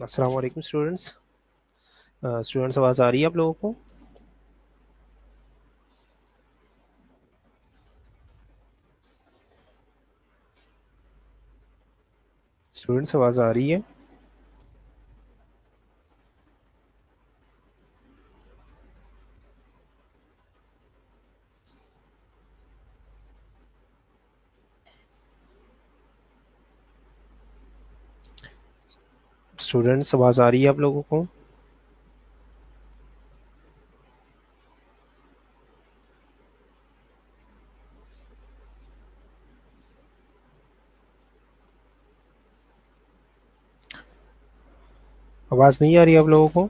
अस्सलाम वालेकुम students. Students आवाज़ आ रही है आप लोगों को? स्टूडेंट्स आवाज़ आ रही है? स्टूडेंट्स आवाज़ आ रही है आप लोगों को? आवाज़ नहीं आ रही है आप लोगों को?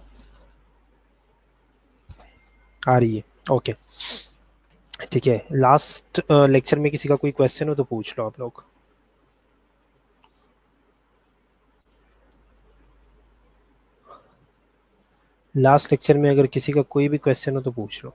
आ रही है। ओके, ठीक है। लास्ट लेक्चर में किसी का कोई क्वेश्चन हो तो पूछ लो आप लोग। लास्ट लेक्चर में अगर किसी का कोई भी क्वेश्चन हो तो पूछ लो।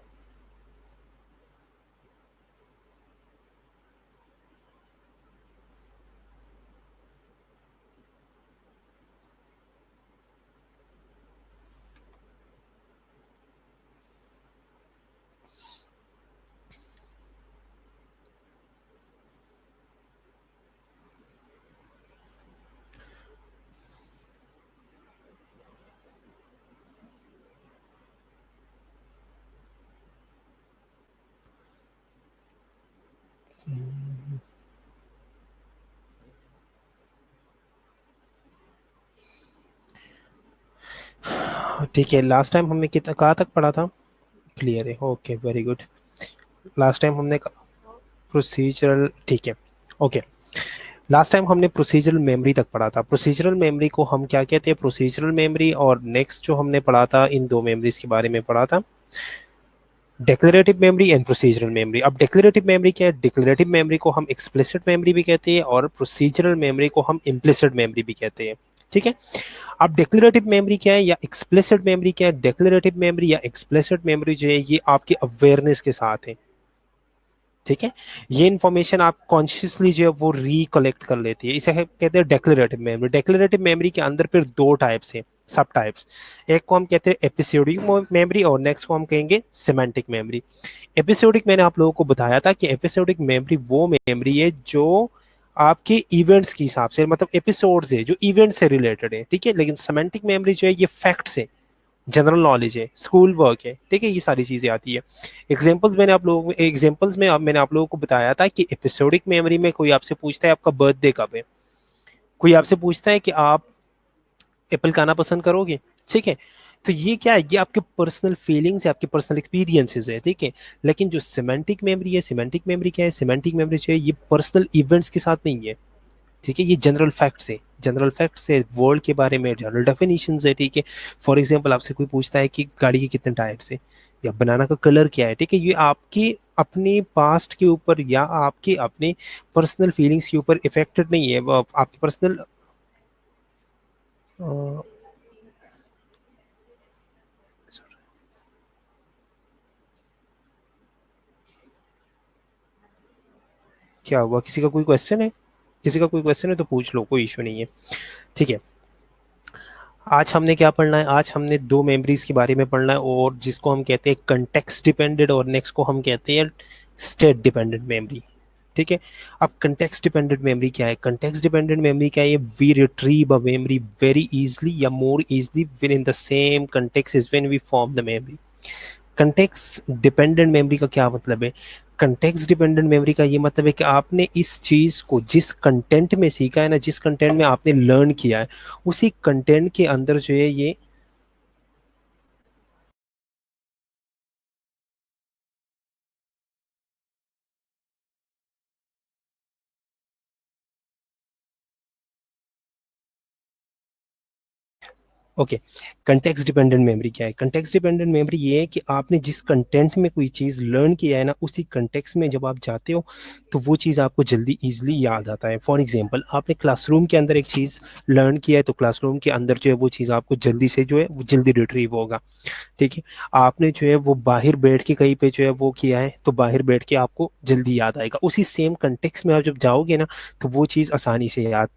ठीक है, लास्ट टाइम हमने कितना कहाँ तक पढ़ा था? क्लियर है, okay, very good. Last time हमने प्रोसीजरल, ठीक है, ओके। लास्ट टाइम हमने प्रोसीजरल मेमोरी तक पढ़ा था। प्रोसीजरल मेमोरी को हम क्या कहते हैं? Procedural memory. और नेक्स्ट जो हमने पढ़ा था, इन दो मेमोरीज के बारे में पढ़ा था, declarative memory and procedural memory. अब डिक्लेरेटिव मेमोरी क्या है? डिक्लेरेटिव मेमोरी को हम एक्सप्लिसिट मेमोरी भी कहते हैं और प्रोसीजरल मेमोरी को हम इम्प्लिसिट मेमोरी भी कहते हैं। ठीक है। अब डिक्लेरेटिव मेमोरी क्या है या एक्सप्लिसिट मेमोरी क्या है? डिक्लेरेटिव मेमोरी या एक्सप्लिसिट मेमोरी जो है ये आपके अवेयरनेस के साथ है। ठीक है, ये इन्फॉर्मेशन आप कॉन्शियसली जो है वो रिकलेक्ट कर लेती है, इसे कहते हैं डेक्लेरेटिव मेमोरी। डेक्लेरेटिव मेमोरी के अंदर फिर दो टाइप्स हैं, सब टाइप्स। एक को हम कहते हैं एपिसोडिक मेमोरी और नेक्स्ट को हम कहेंगे सिमेंटिक मेमोरी। एपिसोडिक मैंने आप लोगों को बताया था कि एपिसोडिक मेमोरी वो मेमोरी है जो आपके इवेंट्स के हिसाब से, मतलब एपिसोड्स है जो इवेंट से रिलेटेड है। ठीक है, लेकिन सिमेंटिक मेमोरी जो है ये फैक्ट्स है, जनरल नॉलेज है, स्कूल वर्क है। ठीक है, ये सारी चीजें आती है। एग्जांपल्स में मैंने आप लोगों को बताया था कि एपिसोडिक मेमोरी में कोई आपसे पूछता है आपका बर्थडे कब है, कोई आपसे पूछता है कि आप एप्पल खाना पसंद करोगे। ठीक है, तो ये क्या है? ये आपके पर्सनल फीलिंग्स है, आपके पर्सनल एक्सपीरियंसेस है। ठीक है, लेकिन जो सिमेंटिक मेमोरी है, सिमेंटिक मेमोरी क्या है? सिमेंटिक मेमोरी जो है ये पर्सनल इवेंट्स के साथ नहीं है। ठीक है, ये जनरल फैक्ट्स है, जनरल फैक्ट्स है, वर्ल्ड के बारे में जनरल डेफिनेशंस है। ठीक है, फॉर एग्जांपल आपसे कोई पूछता है कि गाड़ी के कितने टायर्स है या बनाना का कलर क्या है। ठीक है, ये आपके अपने पास्ट के ऊपर या आपके अपने पर्सनल फीलिंग्स के ऊपर इफेक्टेड नहीं है, आपके पर्सनल क्या हुआ? किसी का कोई क्वेश्चन है? किसी का कोई क्वेश्चन है तो पूछ लो, कोई इशू नहीं है। ठीक है, आज हमने क्या पढ़ना है? आज हमने दो मेमोरीज के बारे में पढ़ना है, और जिसको हम कहते हैं कंटेक्स्ट डिपेंडेंट और नेक्स्ट को हम कहते हैं स्टेट डिपेंडेंट मेमोरी। ठीक है, अब कंटेक्स्ट डिपेंडेंट मेमोरी क्या है? कंटेक्स्ट डिपेंडेंट मेमोरी क्या है? We retrieve a memory very easily या more easily within the same context is when we form the memory. Context dependent memory का क्या मतलब है? कंटेक्स्ट डिपेंडेंट मेमोरी का ये मतलब है कि आपने इस चीज को जिस कंटेंट में सीखा है ना, जिस कंटेंट में आपने लर्न किया है, उसी कंटेंट के अंदर जो है ये ओके। कंटेक्स्ट डिपेंडेंट मेमोरी क्या है? कंटेक्स्ट डिपेंडेंट मेमोरी ये है कि आपने जिस कंटेंट में कोई चीज़ लर्न किया है ना, उसी कंटेक्स्ट में जब आप जाते हो तो वो चीज़ आपको जल्दी इजीली याद आता है। फॉर एग्जांपल, आपने क्लासरूम के अंदर एक चीज़ लर्न किया है तो क्लासरूम के अंदर जो है वो चीज़ आपको जल्दी से जो है वो जल्दी रिट्रीव होगा। ठीक है, आपने जो है वो बाहर बैठ के कहीं पे जो है वो किया है तो बाहर बैठ के आपको जल्दी याद आएगा। उसी सेम कंटेक्स्ट में आप जब जाओगे ना तो वो चीज़ आसानी से याद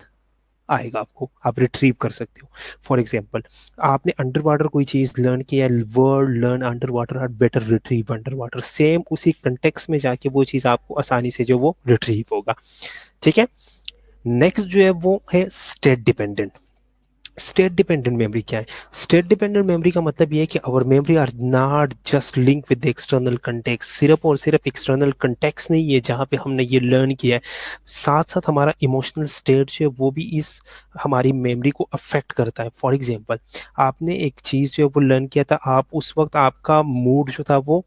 आएगा आपको, आप रिट्रीव कर सकते हो। फॉर एग्जाम्पल, आपने अंडर वाटर कोई चीज़ लर्न किया, word learn under water are better retrieve under water, same उसी कंटेक्स में जाके वो चीज़ आपको आसानी से जो वो रिट्रीव होगा। ठीक है। नेक्स्ट जो है वो है state dependent. State dependent memory क्या है? स्टेट डिपेंडेंट मेमोरी का मतलब ये है कि our memory are not just link with external context, सिर्फ और सिर्फ एक्सटर्नल कंटेक्स्ट नहीं है जहाँ पे हमने ये लर्न किया है, साथ साथ हमारा इमोशनल स्टेट जो है वो भी इस हमारी मेमोरी को अफेक्ट करता है। फॉर एग्जांपल, आपने एक चीज़ जो है वो लर्न किया था, आप उस वक्त आपका मूड जो था वो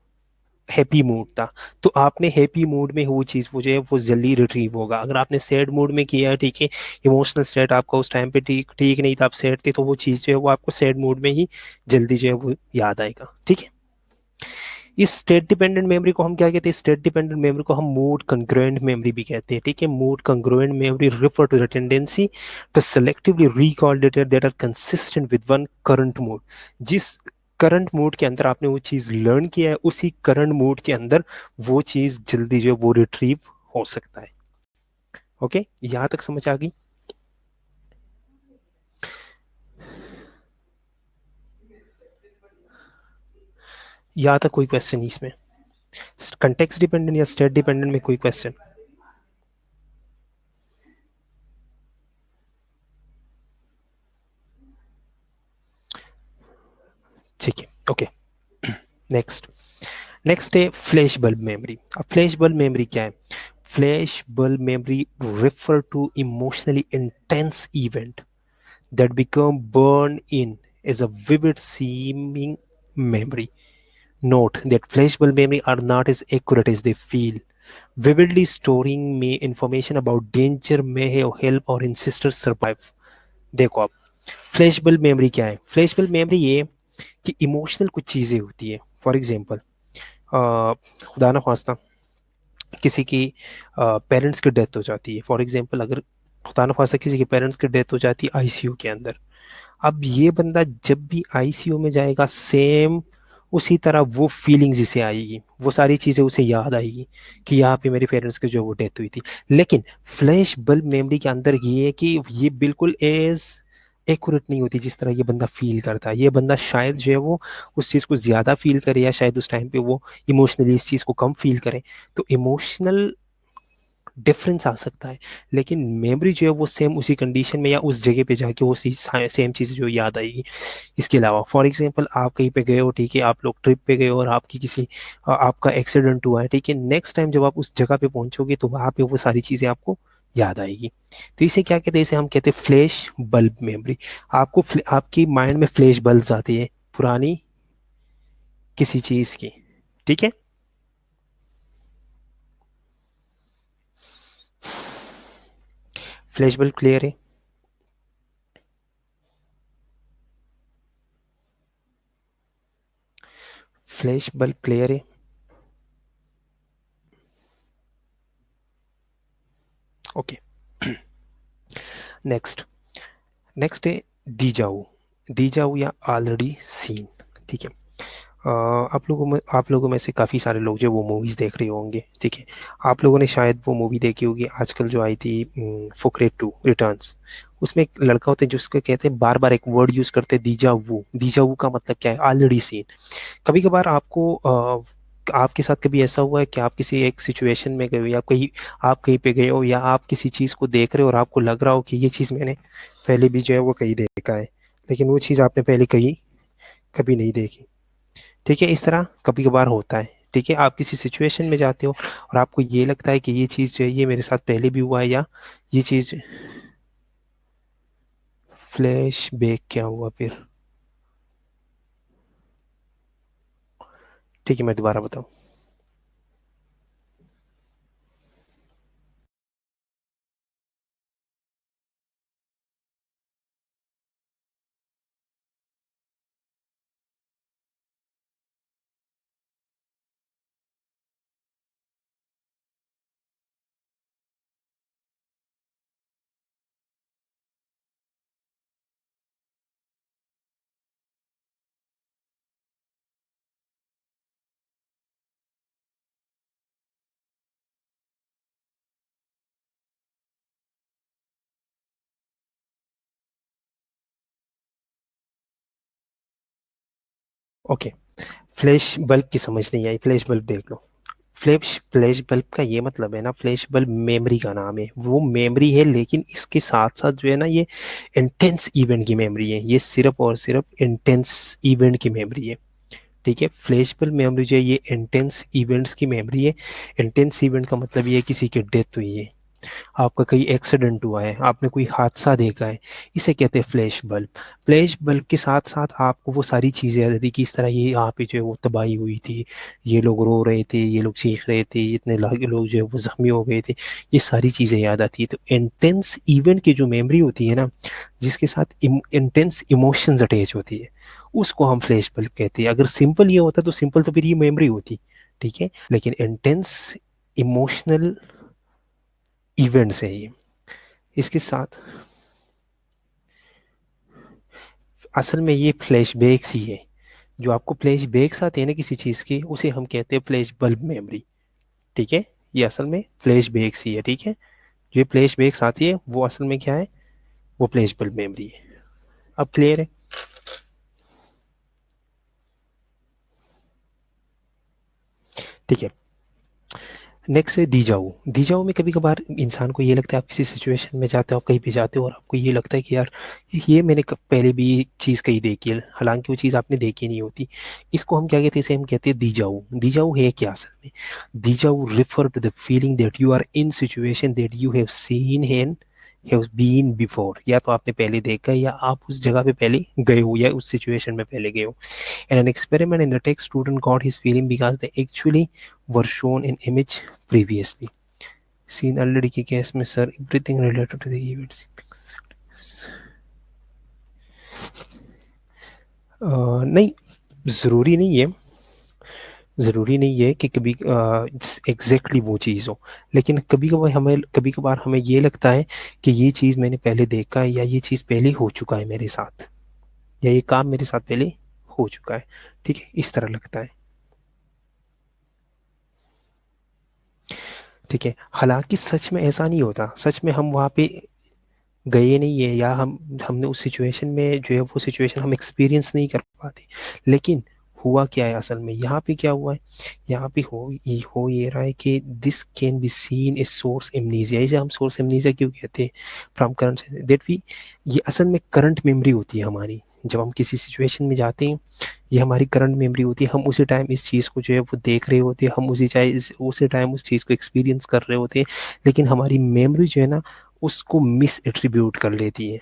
हैप्पी मूड था, तो आपने हैप्पी मूड में वो चीज़ वो जो है वो जल्दी रिट्रीव होगा। अगर आपने सैड मूड में किया है, ठीक है, इमोशनल स्टेट आपका उस टाइम पे ठीक ठीक नहीं था, आप सैड थे, तो वो चीज़ जो है वो आपको सैड मूड में ही जल्दी जो है वो याद आएगा। ठीक है। इस स्टेट डिपेंडेंट मेमोरी को हम क्या कहते हैं? स्टेट डिपेंडेंट मेमोरी को हम मूड कंग्रुएंट मेमोरी भी कहते हैं। ठीक है। Mood congruent memory refer to the tendency to selectively recall data that are consistent with one current mood. जिस करंट मूड के अंदर आपने वो चीज़ लर्न किया है, उसी करंट मूड के अंदर वो चीज़ जल्दी जो है वो रिट्रीव हो सकता है। ओके, यहाँ तक समझ आ गई? यहाँ तक कोई क्वेश्चन नहीं इसमें? कंटेक्स्ट डिपेंडेंट या स्टेट डिपेंडेंट में कोई क्वेश्चन? ठीक है। Okay, next. नेक्स्ट है फ्लैश बल्ब मेमोरी। अब फ्लैश बल्ब मेमोरी क्या है? Flash bulb memory refer to emotionally intense event that become burned in as a vivid seeming memory. Note that flashbulb memory are not as accurate as they feel. Vividly storing may information about danger may have help our ancestors survive. देखो, आप flashbulb memory क्या है? Flashbulb memory ये कि emotional कुछ चीज़ें होती है। फॉर एग्जांपल, खुदा ना खास्ता किसी की पेरेंट्स की डेथ हो जाती है। फॉर एग्जांपल, अगर खुदा न खास्ता किसी के पेरेंट्स की डेथ हो जाती है आईसीयू के अंदर, अब ये बंदा जब भी आईसीयू में जाएगा, सेम उसी तरह वो फीलिंग्स इसे आएगी, वो सारी चीज़ें उसे याद आएगी कि यहाँ पे मेरे पेरेंट्स की जो वो डेथ हुई थी। लेकिन फ्लैश बल्ब मेमोरी के अंदर ये है कि ये बिल्कुल एज एक्यूरेट नहीं होती जिस तरह ये बंदा फील करता है। ये बंदा शायद जो है वो उस चीज़ को ज़्यादा फील करे, या शायद उस टाइम पे वो इमोशनली इस चीज़ को कम फील करे, तो इमोशनल डिफरेंस आ सकता है। लेकिन मेमोरी जो है वो सेम उसी कंडीशन में या उस जगह पे जाके वो सेम चीज़ जो याद आएगी। इसके अलावा फॉर एग्जांपल, आप कहीं पे गए हो, ठीक है, आप लोग ट्रिप पे गए हो और आपकी किसी आपका एक्सीडेंट हुआ है, ठीक है, नेक्स्ट टाइम जब आप उस जगह पे पहुंचोगे तो वहाँ पे वो सारी चीज़ें आपको याद आएगी। तो इसे क्या कहते हैं? इसे हम कहते हैं फ्लैश बल्ब मेमोरी। आपकी माइंड में फ्लैश बल्ब आती है पुरानी किसी चीज़ की। ठीक है। फ्लैश बल्ब क्लियर है? फ्लैश बल्ब क्लियर है? ओके। नेक्स्ट। नेक्स्ट है डीजाऊ। डीजाऊ या ऑलरेडी सीन। ठीक है। आप लोगों में से काफ़ी सारे लोग जो वो मूवीज़ देख रहे होंगे, ठीक है। आप लोगों ने शायद वो मूवी देखी होगी आजकल जो आई थी, फुकरे 2 रिटर्न्स। उसमें एक लड़का होता है जिसको कहते हैं, बार बार एक वर्ड यूज़ करते हैं, दीजावू। दीजावू का मतलब क्या है? Already seen. कभी कभार आपको आपके साथ कभी ऐसा हुआ है कि आप किसी एक सिचुएशन में गए हो, या कहीं आप कहीं पे गए हो, या आप किसी चीज़ को देख रहे हो और आपको लग रहा हो कि ये चीज़ मैंने पहले भी जो है वो कहीं देखा है, लेकिन वो चीज़ आपने पहले कहीं कभी नहीं देखी। ठीक है। इस तरह कभी कभार होता है। ठीक है। आप किसी सिचुएशन में जाते हो और आपको ये लगता है कि ये चीज़ जो है ये मेरे साथ पहले भी हुआ है, या ये चीज़। फ्लैश बैक क्या हुआ फिर? ठीक है, मैं दोबारा बताऊँ। ओके, फ्लैश बल्ब की समझ नहीं आई, फ्लैश बल्ब देख लो। फ्लैश फ्लैश बल्ब का ये मतलब है ना, फ्लैश बल्ब मेमोरी का नाम है, वो मेमोरी है, लेकिन इसके साथ साथ जो है ना, ये इंटेंस इवेंट की मेमोरी है, ये सिर्फ और सिर्फ इंटेंस इवेंट की मेमोरी है। ठीक है, फ्लैश बल्ब मेमोरी जो है ये इंटेंस इवेंट्स की मेमोरी है। इंटेंस इवेंट का मतलब ये है किसी की डेथ हुई है, आपका कहीं एक्सीडेंट हुआ है, आपने कोई हादसा देखा है, इसे कहते हैं फ्लैश बल्ब। फ्लैश बल्ब के साथ साथ आपको वो सारी चीज़ें याद आती कि इस तरह ये यहाँ पे जो है वो तबाही हुई थी, ये लोग रो रहे थे, ये लोग चीख रहे थे, इतने लोग जो है वो जख्मी हो गए थे, ये सारी चीज़ें याद आती है। तो इंटेंस इवेंट की जो मेमोरी होती है ना, जिसके साथ इंटेंस इमोशंस अटैच होती है, उसको हम फ्लैश बल्ब कहते हैं। अगर सिंपल ये होता तो सिंपल तो फिर ये मेमोरी होती, ठीक है, लेकिन इंटेंस इमोशनल इवेंट्स है ये। इसके साथ असल में ये फ्लैशबैक्स ही है, जो आपको फ्लैशबैक्स आते हैं ना किसी चीज़ के, उसे हम कहते हैं फ्लैश बल्ब मेमोरी। ठीक है, ये असल में फ्लैशबैक्स ही है। ठीक है, जो ये फ्लैशबैक्स आती है वो असल में क्या है, वो फ्लैश बल्ब मेमोरी है। अब क्लियर है? ठीक है, नेक्स्ट है दीजाऊ। दीजाऊ में कभी कभार इंसान को ये लगता है, आप किसी सिचुएशन में जाते हो, आप कहीं पे जाते हो और आपको ये लगता है कि यार ये मैंने पहले भी ये चीज़ कहीं देखी है, हालांकि वो चीज़ आपने देखी नहीं होती। इसको हम क्या कहते हैं, इसे हम कहते हैं दीजाऊ। दीजाऊ है क्या असल में? Deja vu refer to the feeling that you are in situation that you have seen and have been before. या तो आपने पहले देखा है, या आप उस जगह पे पहले गए हो, या उस सिचुएशन में पहले गए हो। In an experiment in the text, student got his feeling because they actually were shown an image previously. Seen already के केस में sir everything related to the events। नहीं, ज़रूरी नहीं है, ज़रूरी नहीं है कि कभी एग्जैक्टली वो चीज़ हो, लेकिन कभी कभार हमें ये लगता है कि ये चीज़ मैंने पहले देखा है, या ये चीज़ पहले हो चुका है मेरे साथ, या ये काम मेरे साथ पहले हो चुका है। ठीक है, इस तरह लगता है। ठीक है, हालांकि सच में ऐसा नहीं होता, सच में हम वहाँ पे गए नहीं है, या हमने उस सिचुएशन में जो है वो सिचुएशन हम एक्सपीरियंस नहीं कर पाते। लेकिन हुआ क्या है असल में, यहाँ पे क्या हुआ है, यहाँ पे हो ये रहा है कि this can be seen a source amnesia. इसे हम सोर्स एमनीजिया क्यों कहते हैं? फ्रॉम करंट दैट वी, ये असल में करंट मेमोरी होती है हमारी। जब हम किसी सिचुएशन में जाते हैं, ये हमारी करंट मेमोरी होती है, हम उसी टाइम इस चीज़ को जो है वो देख रहे होते हैं, हम उसी टाइम उस चीज़ को एक्सपीरियंस कर रहे होते हैं, लेकिन हमारी मेमोरी जो है ना, उसको मिस एट्रीब्यूट कर लेती है,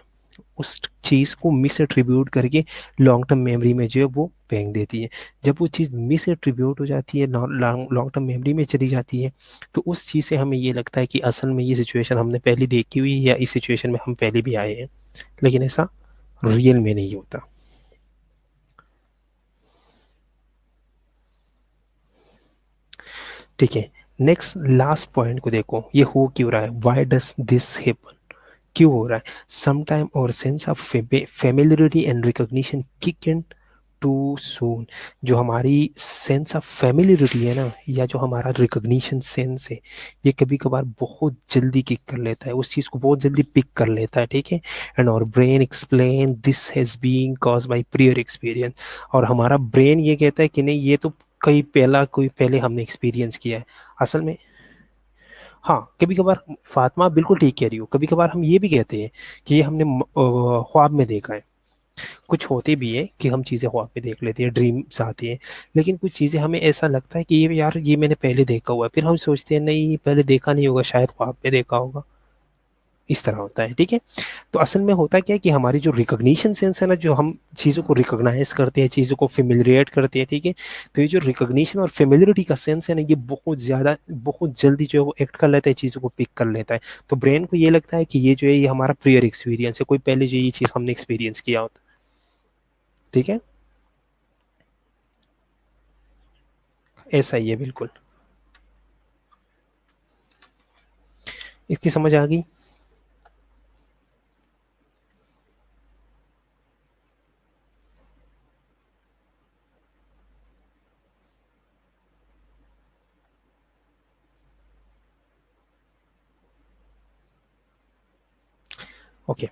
उस चीज़ को मिस एट्रीब्यूट करके लॉन्ग टर्म मेमोरी में जो है वो फेंक देती है। जब वो चीज़ मिस एट्रीब्यूट हो जाती है, लॉन्ग टर्म मेमोरी में चली जाती है, तो उस चीज़ से हमें ये लगता है कि असल में ये सिचुएशन हमने पहले देखी हुई है, या इस सिचुएशन में हम पहले भी आए हैं, लेकिन ऐसा रियल में नहीं होता। ठीक है, नेक्स्ट लास्ट पॉइंट को देखो, ये हो क्यों रहा है, वाई डज दिस हैपन, क्यों हो रहा है? समटाइम और sense of familiarity and recognition kick in too soon. जो हमारी सेंस ऑफ फेमिलियरिटी है ना, या जो हमारा रिकॉग्निशन सेंस है, ये कभी कभार बहुत जल्दी किक कर लेता है, उस चीज़ को बहुत जल्दी पिक कर लेता है। ठीक है, एंड और brain explain this has been cause by prior experience. और हमारा ब्रेन ये कहता है कि नहीं, ये तो कोई पहले हमने एक्सपीरियंस किया है। असल में हाँ, कभी कभार फातिमा बिल्कुल ठीक कह रही हो, कभी कभार हम ये भी कहते हैं कि ये हमने ख्वाब में देखा है। कुछ होते भी है कि हम चीज़ें ख्वाब में देख लेते हैं, ड्रीम्स आती हैं, लेकिन कुछ चीज़ें हमें ऐसा लगता है कि ये यार ये मैंने पहले देखा हुआ है, फिर हम सोचते हैं नहीं पहले देखा नहीं होगा, शायद ख्वाब में देखा होगा। इस तरह होता है। ठीक है, तो असल में होता क्या है कि हमारी जो रिकॉग्निशन सेंस है ना, जो हम चीज़ों को रिकॉग्नाइज करते हैं, चीज़ों को फेमिलियरेट करते हैं, ठीक है, तो ये जो रिकॉग्निशन और फेमिलियरिटी का सेंस है ना, ये बहुत ज़्यादा बहुत जल्दी जो है वो एक्ट कर लेता है, चीज़ों को पिक कर लेता है। तो ब्रेन को ये लगता है कि ये जो है ये हमारा प्रियर एक्सपीरियंस है, कोई पहले जो ये चीज़ हमने एक्सपीरियंस किया होता। ठीक है, ऐसा ही है बिल्कुल। इसकी समझ आ गई? ओके,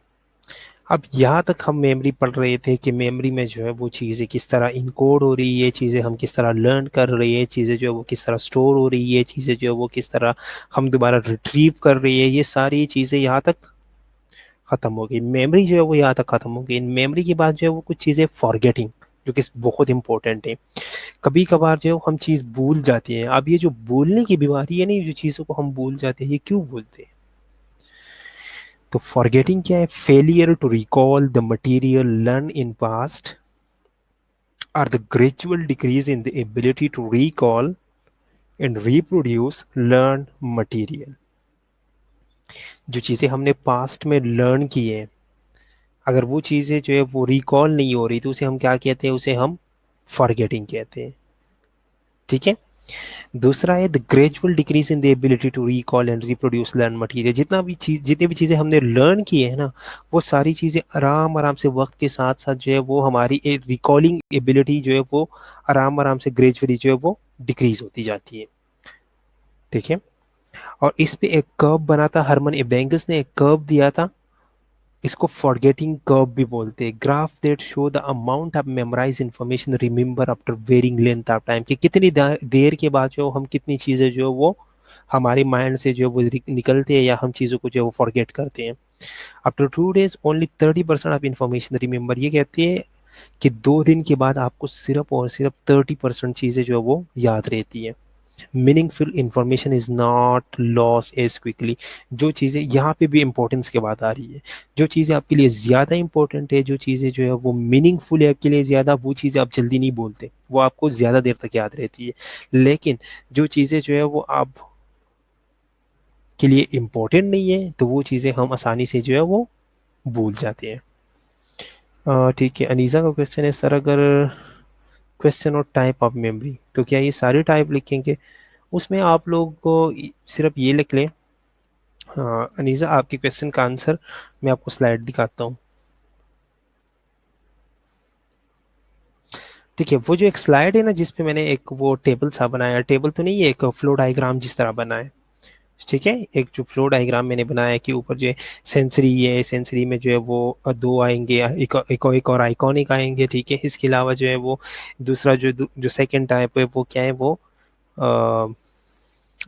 अब यहाँ तक हम मेमोरी पढ़ रहे थे कि मेमोरी में जो है वो चीज़ें किस तरह इनकोड हो रही है, चीज़ें हम किस तरह लर्न कर रही है, चीज़ें जो है वो किस तरह स्टोर हो रही है, चीज़ें जो है वो किस तरह हम दोबारा रिट्रीव कर रही है, ये सारी चीज़ें यहाँ तक ख़त्म हो गई। मेमोरी जो है वो यहाँ तक ख़त्म हो गई। मेमोरी के बाद जो है वो कुछ चीज़ें फॉरगेटिंग, जो कि बहुत इंपॉर्टेंट है। कभी कभार जो है हम चीज़ भूल जाती हैं। अब ये जो भूलने की बीमारी है ना, जो चीज़ों को हम भूल जाते हैं, ये क्यों भूलते हैं? तो फॉरगेटिंग क्या है? Failure to recall the material learn in past or the gradual decrease in the ability to recall and reproduce learn material. जो चीज़ें हमने पास्ट में लर्न की है, अगर वो चीज़ें जो है वो रिकॉल नहीं हो रही, तो उसे हम क्या कहते हैं? उसे हम फॉरगेटिंग कहते हैं। ठीक है। दूसरा है the gradual decrease in the ability to recall and reproduce learn material. जितनी भी चीज़ें हमने लर्न की है ना, वो सारी चीज़ें आराम आराम से वक्त के साथ साथ जो है वो हमारी रिकॉलिंग एबिलिटी जो है वो आराम आराम से ग्रेजुअली जो है वो डिक्रीज होती जाती है। ठीक है। और इस पे एक कर्व बना था, हरमन एबेंगस ने एक कर्व दिया था, इसको फॉरगेटिंग कर्व भी बोलते हैं। Graph that show the amount of memorize information remember after varying length of time, कि कितनी देर के बाद जो हम कितनी चीज़ें जो वो हमारे माइंड से जो वो निकलते हैं, या हम चीज़ों को जो वो फॉरगेट करते हैं। After 2 days only 30% of information remember. ये कहते हैं कि 2 दिन के बाद आपको सिर्फ और सिर्फ 30% चीज़ें जो है वो याद रहती है। Meaningful information is not lost as quickly. जो चीज़ें यहाँ पे भी इंपॉर्टेंस की बात आ रही है, जो चीज़ें आपके लिए ज़्यादा इंपॉर्टेंट है, जो चीज़ें जो है वो मीनिंगफुल है आपके लिए ज़्यादा, वो चीज़ें आप जल्दी नहीं बोलते, वो आपको ज़्यादा देर तक याद रहती है। लेकिन जो चीज़ें जो है वो आप के लिए इम्पोर्टेंट नहीं है, तो वो चीज़ें हम आसानी से जो है वो भूल जाते हैं। ठीक है। अनीसा का क्वेश्चन है, सर अगर क्वेश्चन और टाइप ऑफ मेमोरी, तो क्या ये सारे टाइप लिखेंगे? उसमें आप लोग को सिर्फ ये लिख लें। हाँ अनीसा, आपके क्वेश्चन का आंसर मैं आपको स्लाइड दिखाता हूँ। ठीक है। वो जो एक स्लाइड है ना, जिसपे मैंने एक वो टेबल सा बनाया, टेबल तो नहीं है, एक फ्लो डायग्राम जिस तरह बना है। ठीक है। एक जो फ्लो डायग्राम मैंने बनाया है कि ऊपर जो है सेंसरी है, सेंसरी में जो है वो दो आएंगे, एक और आइकॉनिक आएंगे। ठीक है। इसके अलावा जो है वो दूसरा जो सेकंड टाइप है वो क्या है? वो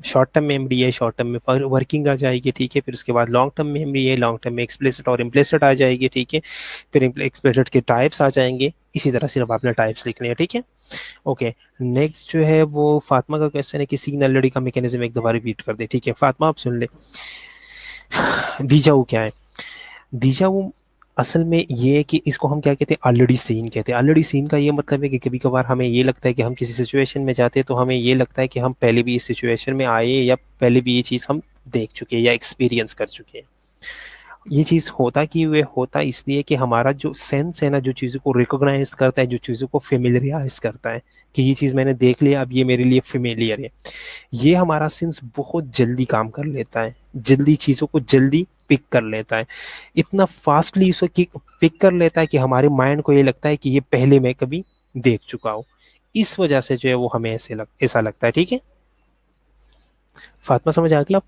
शॉर्ट टर्म मेमोरी है, शॉर्ट टर्म में वर्किंग आ जाएगी। ठीक है। फिर उसके बाद लॉन्ग टर्म मेमोरी है, लॉन्ग टर्म में एक्सप्लिसिट और इम्प्लिसिट आ जाएगी। ठीक है। फिर एक्सप्लिसिट के टाइप्स आ जाएंगे। इसी तरह सिर्फ आपने टाइप्स लिखने हैं। ठीक है। ओके। नेक्स्ट जो है वो फातिमा का क्वेश्चन है कि सिग्नल लड़ी का मैकेनिज्म एक दफा रिपीट कर दे। ठीक है फातिमा, आप सुन ले। दीजाऊ क्या है? दीजाऊ असल में ये है कि इसको हम क्या कहते हैं? ऑलरेडी सीन कहते हैं। ऑलरेडी सीन का ये मतलब है कि कभी कभार हमें ये लगता है कि हम किसी सिचुएशन में जाते हैं, तो हमें ये लगता है कि हम पहले भी इस सिचुएशन में आए, या पहले भी ये चीज़ हम देख चुके हैं या एक्सपीरियंस कर चुके हैं। ये चीज़ होता कि वे होता इसलिए कि हमारा जो सेंस है ना, जो चीज़ों को रिकॉग्नाइज करता है, जो चीज़ों को फेमिलियराइज करता है कि ये चीज़ मैंने देख लिया, अब ये मेरे लिए फेमिलियर है, ये हमारा सेंस बहुत जल्दी काम कर लेता है, जल्दी चीज़ों को जल्दी पिक कर लेता है। इतना फास्टली इसको पिक कर लेता है कि हमारे माइंड को ये लगता है कि ये पहले मैं कभी देख चुका हूँ। इस वजह से जो है वो हमें ऐसा लगता है। ठीक है फातिमा, समझ आ गई आप?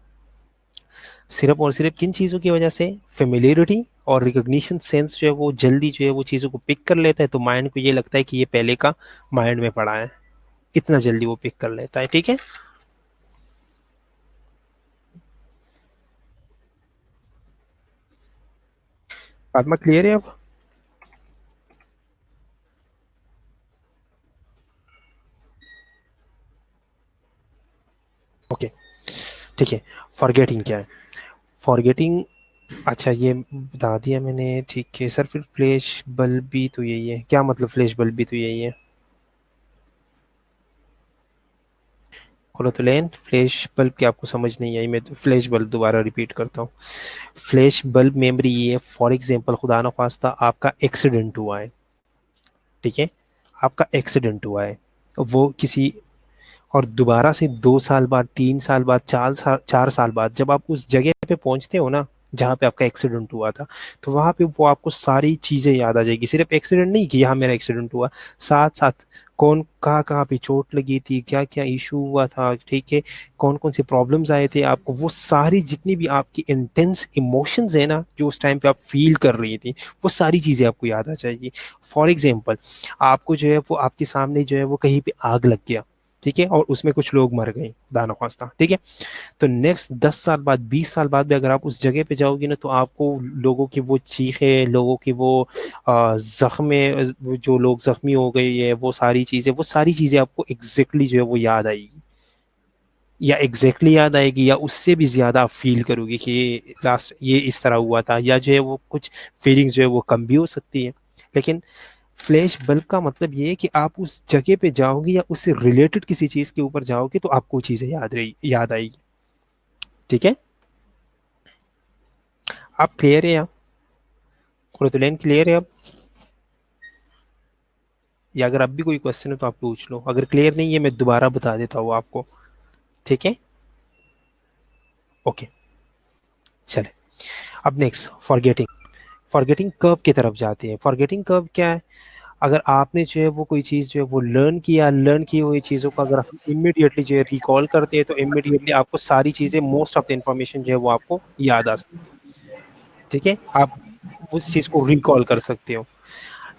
सिर्फ और सिर्फ किन चीज़ों की वजह से? फेमिलियरिटी और रिकॉग्निशन सेंस जो है वो जल्दी जो है वो चीज़ों को पिक कर लेता है, तो माइंड को ये लगता है कि ये पहले का माइंड में पड़ा है, इतना जल्दी वो पिक कर लेता है। ठीक है फातिमा, क्लियर है अब? ओके। ठीक है। फॉरगेटिंग क्या है? फॉरगेटिंग, अच्छा ये बता दिया मैंने। ठीक है सर, फिर फ्लैश बल्ब भी तो यही है? क्या मतलब फ्लैश बल्ब भी तो यही है? खोलो तो लेन। फ्लैश बल्ब की आपको समझ नहीं आई, मैं तो फ्लैश बल्ब दोबारा रिपीट करता हूँ। फ्लैश बल्ब मेमोरी ये है, फॉर एग्जांपल खुदा ना खास्ता आपका एक्सीडेंट हुआ है। ठीक है। आपका एक्सीडेंट हुआ है, वो किसी, और दोबारा से 2 साल बाद, 3 साल बाद, 4 साल बाद जब आप उस जगह पे पहुंचते हो ना, जहाँ पे आपका एक्सीडेंट हुआ था, तो वहाँ पे वो आपको सारी चीज़ें याद आ जाएगी। सिर्फ एक्सीडेंट नहीं कि यहाँ मेरा एक्सीडेंट हुआ, साथ साथ कौन कहाँ कहाँ पे चोट लगी थी, क्या क्या इशू हुआ था, ठीक है, कौन कौन से प्रॉब्लम्स आए थे आपको, वो सारी जितनी भी आपकी इंटेंस इमोशंस है ना जो उस टाइम पे आप फील कर रही थी, वो सारी चीज़ें आपको याद आ जाएगी। फॉर एग्जाम्पल, आपको जो है वो आपके सामने जो है वो कहीं पे आग लग गया, ठीक है, और उसमें कुछ लोग मर गए, दाना खास्ता, ठीक है, तो नेक्स्ट 10 साल बाद, 20 साल बाद भी अगर आप उस जगह पे जाओगे ना, तो आपको लोगों की वो चीखें, लोगों की वो जख्मे, वो जो लोग जख्मी हो गए है, वो सारी चीजें आपको एग्जैक्टली जो है वो याद आएगी, या एग्जैक्टली याद आएगी, या उससे भी ज्यादा आप फील करोगे कि ये लास्ट ये इस तरह हुआ था, या जो है वो कुछ फीलिंग्स जो है वो कम भी हो सकती है। लेकिन फ्लैश बल्ब का मतलब ये है कि आप उस जगह पे जाओगे या उससे रिलेटेड किसी चीज के ऊपर जाओगे तो आपको चीजें याद आएगी, ठीक है। आप क्लियर है, कुरतुलैन क्लियर है अब, या अगर अब भी कोई क्वेश्चन है तो आप पूछ लो, अगर क्लियर नहीं है मैं दोबारा बता देता हूँ आपको, ठीक है। ओके, चले, अब नेक्स्ट फॉरगेटिंग। फॉरगेटिंग कर्व की तरफ जाते हैं। फॉरगेटिंग कर्व क्या है? अगर आपने जो है वो कोई चीज़ जो है वो लर्न की हुई चीज़ों को अगर हम इमीडिएटली जो है रिकॉल करते हैं, तो इमीडिएटली आपको सारी चीज़ें, मोस्ट ऑफ द इंफॉर्मेशन जो है वो आपको याद आ सकती है, ठीक है, आप उस चीज़ को रिकॉल कर सकते हो।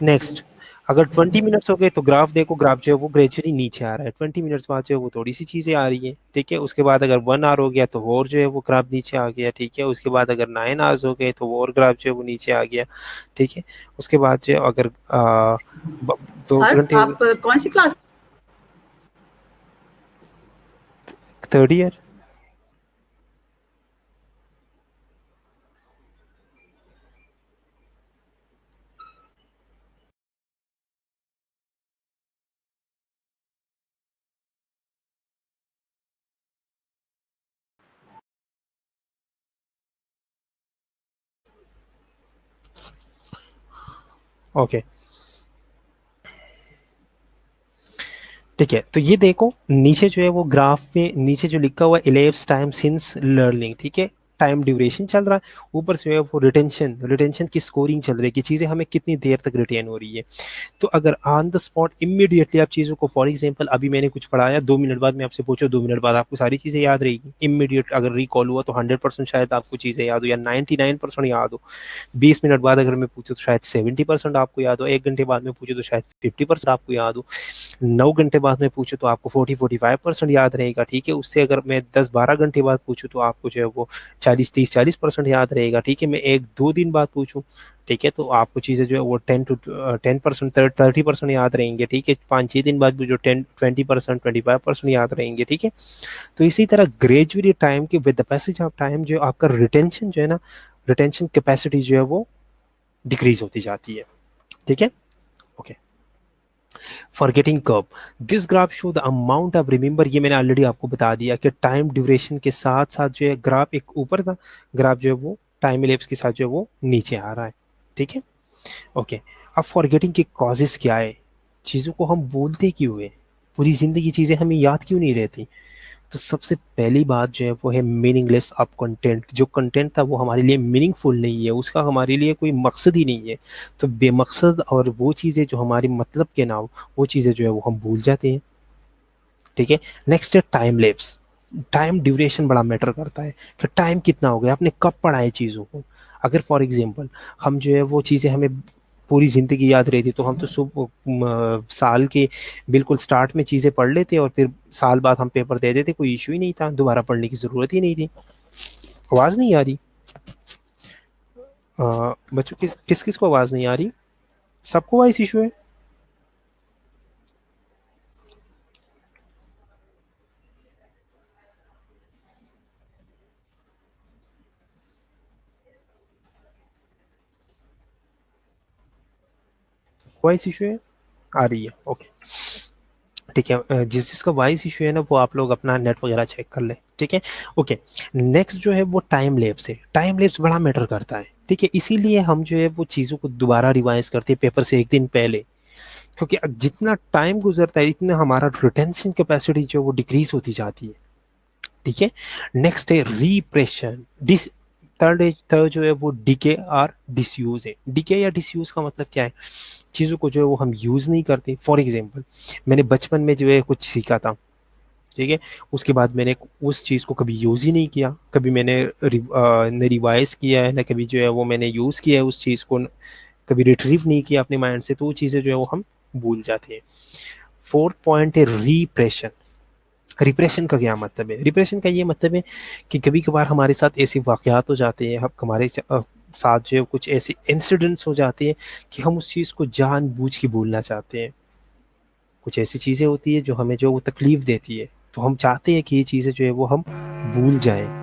नेक्स्ट, अगर 20 मिनट्स हो गए तो ग्राफ देखो, ग्राफ जो है वो ग्रेजुअली नीचे आ रहा है, 20 मिनट्स बाद जो है वो थोड़ी सी चीज़ें आ रही है, ठीक है, उसके बाद अगर 1 आवर हो गया तो वो और जो है वो ग्राफ नीचे आ गया, ठीक है, उसके बाद अगर 9 आवर्स हो गए तो वो और ग्राफ जो है वो नीचे आ गया, ठीक है, उसके बाद जो है अगर ब- दो सर घंटे हो गए। आप कौन सी क्लास? Third year. ओके, ठीक है, तो ये देखो नीचे जो है वो ग्राफ में नीचे जो लिखा हुआ है इलेप्स टाइम सिंस लर्निंग, ठीक है, टाइम ड्यूरेशन चल रहा है, ऊपर से जो है वो रिटेंशन रिटेंशन की स्कोरिंग चल रही है कि चीज़ें हमें कितनी देर तक रिटेन हो रही है। तो अगर ऑन द स्पॉट इमीडिएटली आप चीज़ों को, फॉर एग्जांपल अभी मैंने कुछ पढ़ाया, 2 मिनट बाद मैं आपसे पूछो, 2 मिनट बाद आपको सारी चीज़ें याद रहेगी, इमीडिएट अगर रिकॉल हुआ तो 100% शायद आपको चीज़ें याद हो, या 99% याद हो। 20 मिनट बाद अगर मैं पूछूँ तो शायद 70% आपको याद हो, 1 घंटे बाद में पूछूँ तो शायद 50% आपको याद हो, 9 घंटे बाद में पूछूँ तो आपको 40-45% याद रहेगा, ठीक है, उससे अगर मैं 10-12 घंटे बाद पूछूँ तो आपको जो है वो 40-30-40% याद रहेगा, ठीक है, मैं 1-2 दिन बाद पूछूँ, ठीक है, तो आपको चीज़ें जो है वो 10% 30% याद रहेंगे, ठीक है, 5-6 दिन बाद भी जो 10-20% 25% याद रहेंगे, ठीक है। तो इसी तरह ग्रेजुअली टाइम के with the passage of time जो आपका रिटेंशन जो है ना, रिटेंशन कैपेसिटी जो है वो डिक्रीज होती जाती है, ठीक है। Okay, forgetting curve, this graph show the amount of, remember ये मैंने ऑलरेडी आपको बता दिया कि टाइम ड्यूरेशन के साथ साथ जो है ग्राफ एक ऊपर था, ग्राफ जो है वो टाइम इलेप्स के साथ जो है वो नीचे आ रहा है, ठीक है। ओके, अब फॉरगेटिंग के कॉजेस क्या है, चीज़ों को हम भूलते क्यों है, पूरी ज़िंदगी चीज़ें हमें याद क्यों नहीं रहती। तो सबसे पहली बात जो है वो है मीनिंगलेस ऑफ कंटेंट, जो कंटेंट था वो हमारे लिए मीनिंगफुल नहीं है, उसका हमारे लिए कोई मकसद ही नहीं है, तो बेमकसद और वो चीज़ें जो हमारी मतलब के ना हो, वो चीज़ें जो है वो हम भूल जाते हैं, ठीक है। नेक्स्ट है टाइम लैप्स। टाइम ड्यूरेशन बड़ा मैटर करता है कि टाइम कितना हो गया, आपने कब पढ़ा है चीज़ों को। अगर फॉर एग्जांपल हम जो है वो चीज़ें हमें पूरी ज़िंदगी याद रहती, तो हम तो साल के बिल्कुल स्टार्ट में चीज़ें पढ़ लेते और फिर साल बाद हम पेपर दे देते, कोई इशू ही नहीं था, दोबारा पढ़ने की ज़रूरत ही नहीं थी। आवाज़ नहीं आ रही? बच्चों किस किस को आवाज़ नहीं आ रही? सबको वॉइस इशू है? वॉइस इशू है? आ रही है, ओके, ठीक है, जिस जिसका वॉइस इशू है ना वो आप लोग अपना नेट वगैरह चेक कर ले, ठीक है। ओके, नेक्स्ट जो है वो टाइम लैप्स है। टाइम लैप्स बड़ा मैटर करता है, ठीक है, इसीलिए हम जो है वो चीज़ों को दोबारा रिवाइज करते हैं पेपर से एक दिन पहले, क्योंकि जितना टाइम गुजरता है इतना हमारा रिटेंशन कैपेसिटी जो है वो डिक्रीज होती जाती है, ठीक है। नेक्स्ट है रिप्रेशन, डिस थर्ड जो है वो डीके और डिसयूज है। डीके या डिसयूज का मतलब क्या है? चीज़ों को जो है वो हम यूज़ नहीं करते। फॉर एग्जांपल, मैंने बचपन में जो है कुछ सीखा था, ठीक है, उसके बाद मैंने उस चीज़ को कभी यूज़ ही नहीं किया, कभी मैंने न रिवाइज किया है, ना कभी जो है वो मैंने यूज़ किया है उस चीज़ को, कभी रिट्रीव नहीं किया अपने माइंड से, तो वो चीज़ें जो है वो हम भूल जाते हैं। फोर्थ पॉइंट है रिप्रेशन। रिप्रेशन का क्या मतलब है? रिप्रेशन का ये मतलब है कि कभी कभार हमारे साथ ऐसे वाक़यात हो जाते हैं, हम हमारे साथ जो है कुछ ऐसे इंसिडेंट्स हो जाते हैं कि हम उस चीज़ को जानबूझ के भूलना चाहते हैं। कुछ ऐसी चीज़ें होती है जो हमें जो वो तकलीफ़ देती है, तो हम चाहते हैं कि ये चीज़ें जो है वो हम भूल जाएँ।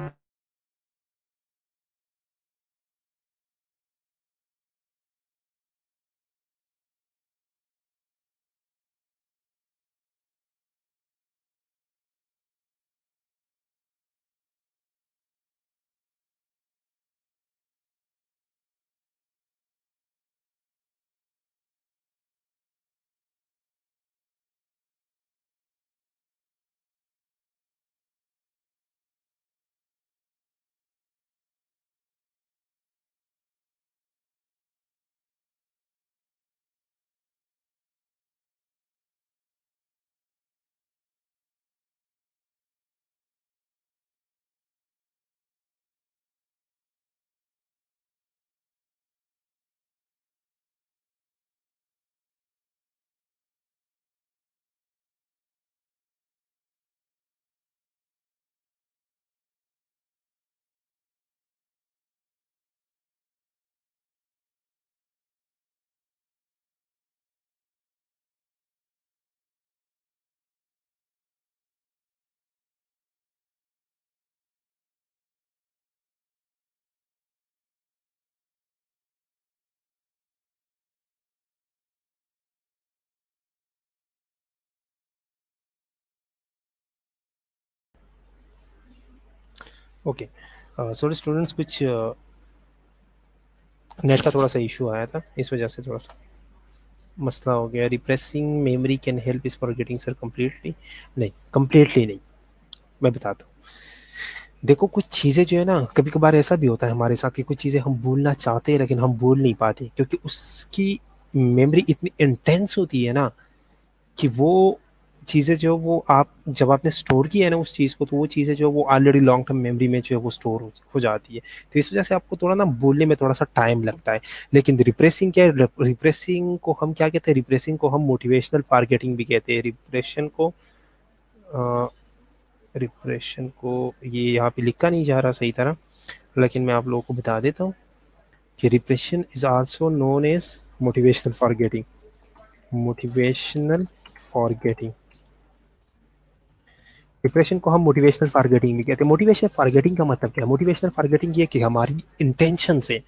ओके, सॉरी स्टूडेंट्स, कुछ नेट का थोड़ा-सा इश्यू आया था, इस वजह से थोड़ा-सा मसला हो गया। रिप्रेसिंग मेमोरी कैन हेल्प इस फॉरगेटिंग सर कंप्लीटली? नहीं, कंप्लीटली नहीं, मैं बताता हूँ। देखो, कुछ चीज़ें जो है ना, कभी-कभार ऐसा भी होता है हमारे साथ कि कुछ चीज़ें हम भूलना चाहते हैं लेकिन हम भूल नहीं पाते, क्योंकि उसकी मेमोरी इतनी इंटेंस होती है ना कि वो चीज़ें जो वो आप जब आपने स्टोर किया है ना उस चीज़ को, तो वो चीज़ें जो वो ऑलरेडी लॉन्ग टर्म मेमोरी में जो है वो स्टोर हो जाती है। तो इस वज़ह से आपको थोड़ा ना भूलने में थोड़ा-सा टाइम लगता है। लेकिन रिप्रेसिंग क्या है? रिप्रेसिंग को हम क्या कहते हैं? रिप्रेसिंग को हम मोटिवेशनल फॉरगेटिंग भी कहते हैं। अ, रिप्रेशन को ये यहाँ पे लिखा नहीं जा रहा सही तरह, लेकिन मैं आप लोगों को बता देता हूँ कि repression is also known as motivational forgetting. Motivational forgetting. Depression को हम मोटिवेशनल फॉरगेटिंग भी कहते हैं। मोटिवेशनल फॉरगेटिंग का मतलब क्या है? मोटिवेशनल फॉरगेटिंग ये कि हमारी इंटेंशन से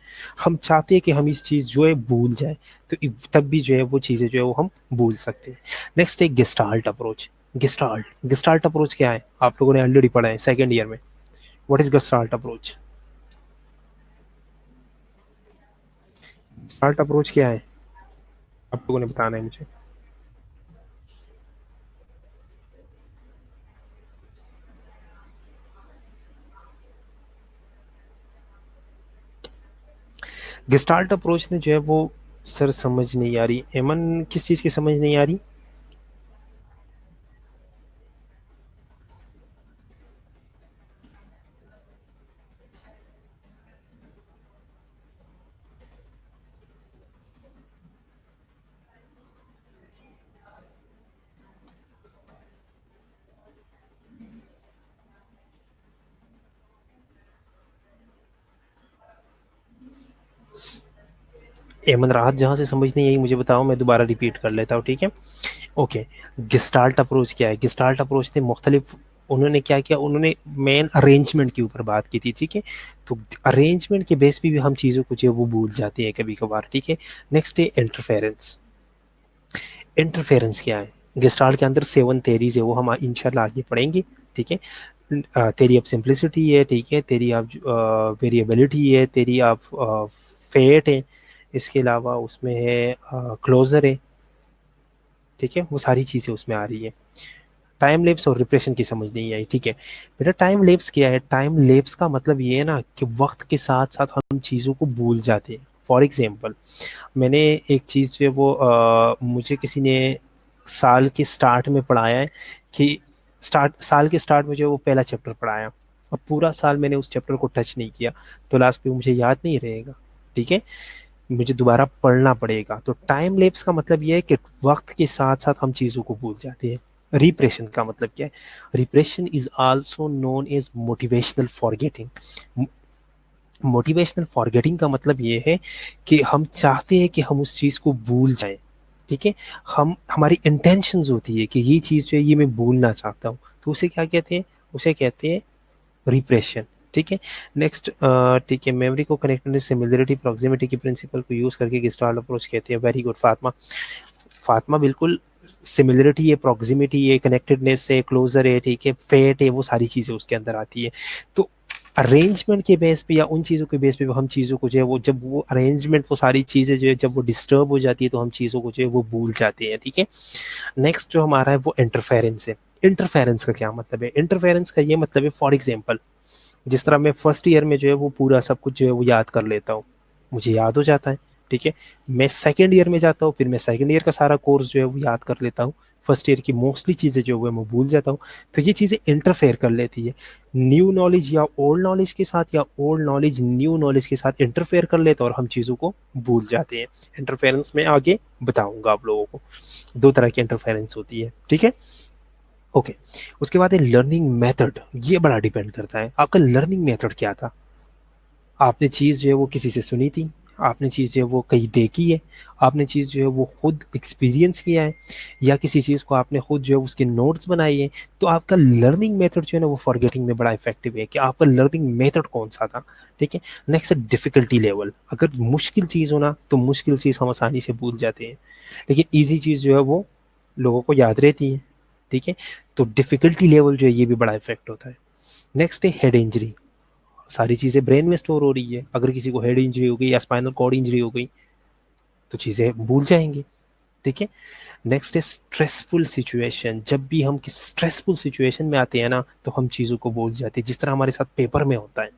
हम चाहते हैं कि हम इस चीज़ जो है भूल जाए, तो तब भी जो है वो चीज़ें जो है वो हम भूल सकते हैं। नेक्स्ट है gestalt approach. Gestalt gestalt approach क्या है? आप लोगों ने ऑलरेडी पढ़ा है सेकेंड ईयर में। What is gestalt approach? Gestalt approach क्या है? आप लोगों ने बताना है मुझे। गेस्टाल्ट अप्रोच ने जो है वो, सर समझ नहीं आ रही। एमन, किस चीज़ की समझ नहीं आ रही? एमन राहत, जहाँ से समझ नहीं आई मुझे बताओ, मैं दोबारा रिपीट कर लेता हूँ, ठीक है? ओके, गेस्टाल्ट अप्रोच क्या है? गेस्टाल्ट अप्रोच ने मुख्तलिफ, उन्होंने क्या किया, उन्होंने मेन अरेंजमेंट के ऊपर बात की थी, ठीक है? तो अरेंजमेंट के बेस पे भी हम चीज़ों को जो है वो भूल जाते हैं कभी कभार, ठीक है? नेक्स्ट है इंटरफेरेंस। इंटरफेरेंस क्या है? गेस्टाल्ट के अंदर 7 थेरीज है, वो हम इंशाल्लाह आगे पढ़ेंगे, ठीक है? तेरी अब सिंप्लिसिटी है, ठीक है, तेरी अब वेरिएबिलिटी है, तेरी अब फेट है, इसके अलावा उसमें है क्लोजर है, ठीक है, वो सारी चीज़ें उसमें आ रही है। टाइम लेप्स और रिप्रेशन की समझ नहीं आई, ठीक है बेटा। टाइम लेप्स क्या है? टाइम लेप्स का मतलब ये है ना कि वक्त के साथ साथ हम चीज़ों को भूल जाते हैं। फॉर एग्जाम्पल, मैंने एक चीज़ जो है वो मुझे किसी ने साल के स्टार्ट में पढ़ाया है कि साल के स्टार्ट में जो है वो पहला चैप्टर पढ़ाया, अब पूरा साल मैंने उस चैप्टर को टच नहीं किया, तो लास्ट पे मुझे याद नहीं रहेगा, ठीक है, मुझे दोबारा पढ़ना पड़ेगा। तो टाइम लैप्स का मतलब ये है कि वक्त के साथ साथ हम चीज़ों को भूल जाते हैं। रिप्रेशन का मतलब क्या है? Repression is also known as motivational forgetting. Motivational forgetting का मतलब ये है कि हम चाहते हैं कि हम उस चीज़ को भूल जाएं, ठीक है, हम हमारी इंटेंशंस होती है कि ये चीज़ जो है ये मैं भूलना चाहता हूँ, तो उसे क्या कहते हैं? उसे कहते हैं रिप्रेशन, ठीक है। नेक्स्ट, ठीक है, मेमोरी को कनेक्ट करने सिमिलरिटी प्रॉक्सिमिटी की प्रिंसिपल को यूज करके गेस्टाल्ट अप्रोच कहते हैं। Very good Fatima. फातिमा बिल्कुल, सिमिलरिटी है, प्रॉक्सिमिटी है, कनेक्टेडनेस है, क्लोजर है, ठीक है, फेट है, वो सारी चीज़ें उसके अंदर आती है। तो अरेंजमेंट के बेस पे या उन चीज़ों के बेस पे हम चीज़ों को जो है वो, जब वो अरेंजमेंट, वो सारी चीज़ें जो है जब वो डिस्टर्ब हो जाती है तो हम चीज़ों को जो है वो भूल जाते हैं, ठीक है। नेक्स्ट जो हमारा है वो इंटरफेरेंस है। इंटरफेरेंस का क्या मतलब है? इंटरफेरेंस का ये मतलब है, फॉर एग्जाम्पल, जिस तरह मैं फर्स्ट ईयर में जो है वो पूरा सब कुछ जो है वो याद कर लेता हूँ, मुझे याद हो जाता है, ठीक है। मैं सेकेंड ईयर में जाता हूँ, फिर मैं सेकेंड ईयर का सारा कोर्स जो है वो याद कर लेता हूँ, फर्स्ट ईयर की मोस्टली चीज़ें जो है मैं भूल जाता हूँ। तो ये चीज़ें इंटरफेयर कर लेती है, न्यू नॉलेज या ओल्ड नॉलेज के साथ, या ओल्ड नॉलेज न्यू नॉलेज के साथ इंटरफेयर कर लेता है और हम चीज़ों को भूल जाते हैं। इंटरफेरेंस में आगे बताऊंगा आप लोगों को, दो तरह की इंटरफेरेंस होती है, ठीक है। ओके, उसके बाद है लर्निंग मेथड। ये बड़ा डिपेंड करता है आपका लर्निंग मेथड क्या था। आपने चीज़ जो है वो किसी से सुनी थी, आपने चीज़ जो है वो कहीं देखी है, आपने चीज़ जो है वो खुद एक्सपीरियंस किया है, या किसी चीज़ को आपने खुद जो है उसके नोट्स बनाए हैं। तो आपका लर्निंग मेथड जो है ना वो फॉरगेटिंग में बड़ा इफेक्टिव है कि आपका लर्निंग मेथड कौन सा था, ठीक है। नेक्स्ट है डिफिकल्टी लेवल। अगर मुश्किल चीज़ हो ना तो मुश्किल चीज़ हम आसानी से भूल जाते हैं, लेकिन ईजी चीज़ जो है वो लोगों को याद रहती है, ठीक है। तो डिफिकल्टी लेवल जो है ये भी बड़ा इफेक्ट होता है। नेक्स्ट है हेड इंजरी। सारी चीज़ें ब्रेन में स्टोर हो रही है, अगर किसी को हेड इंजरी हो गई या स्पाइनल कॉर्ड इंजरी हो गई तो चीज़ें भूल जाएंगे, ठीक है। नेक्स्ट है स्ट्रेसफुल सिचुएशन। जब भी हम किसी स्ट्रेसफुल सिचुएशन में आते हैं ना तो हम चीज़ों को भूल जाते हैं, जिस तरह हमारे साथ पेपर में होता है।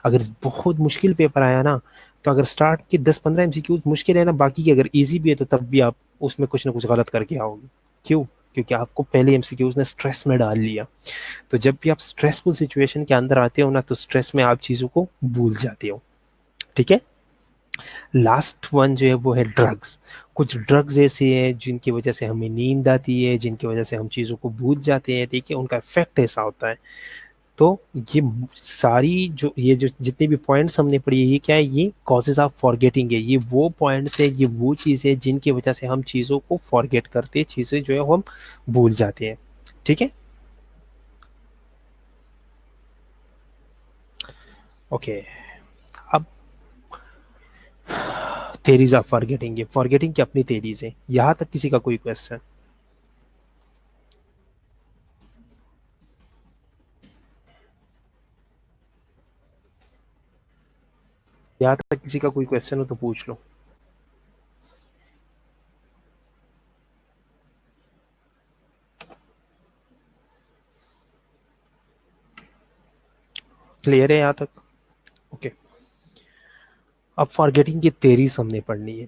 अगर बहुत मुश्किल पेपर आया ना, तो अगर स्टार्ट के 10-15 एमसीक्यूज मुश्किल है ना, बाकी की अगर इजी भी है तो तब भी आप उसमें कुछ ना कुछ गलत करके आओगे। क्यों? क्योंकि आपको पहले एमसीक्यूज ने स्ट्रेस में डाल लिया। तो जब भी आप स्ट्रेसफुल सिचुएशन के अंदर आते हो ना तो स्ट्रेस में आप चीज़ों को भूल जाते हो, ठीक है। लास्ट वन जो है वो है ड्रग्स। कुछ ड्रग्स ऐसे हैं जिनकी वजह से हमें नींद आती है, जिनकी वजह से हम चीज़ों को भूल जाते हैं, ठीक है, उनका इफेक्ट ऐसा होता है। तो ये सारी जो ये जो जितने भी पॉइंट्स हमने पढ़ी है, ये क्या है? ये कॉजेज ऑफ फॉरगेटिंग है। ये वो पॉइंट्स है, ये वो चीज़ है जिनकी वजह से हम चीज़ों को फॉरगेट करते हैं, चीज़ें जो है हम भूल जाते हैं, ठीक है। ओके, अब थेरीज ऑफ फॉरगेटिंग है। फॉरगेटिंग की अपनी थेरीज है। यहाँ तक किसी का कोई क्वेश्चन? यहाँ तक किसी का कोई क्वेश्चन हो तो पूछ लो। क्लियर है यहाँ तक? ओके, अब फॉरगेटिंग की थेरीज हमने पढ़नी है।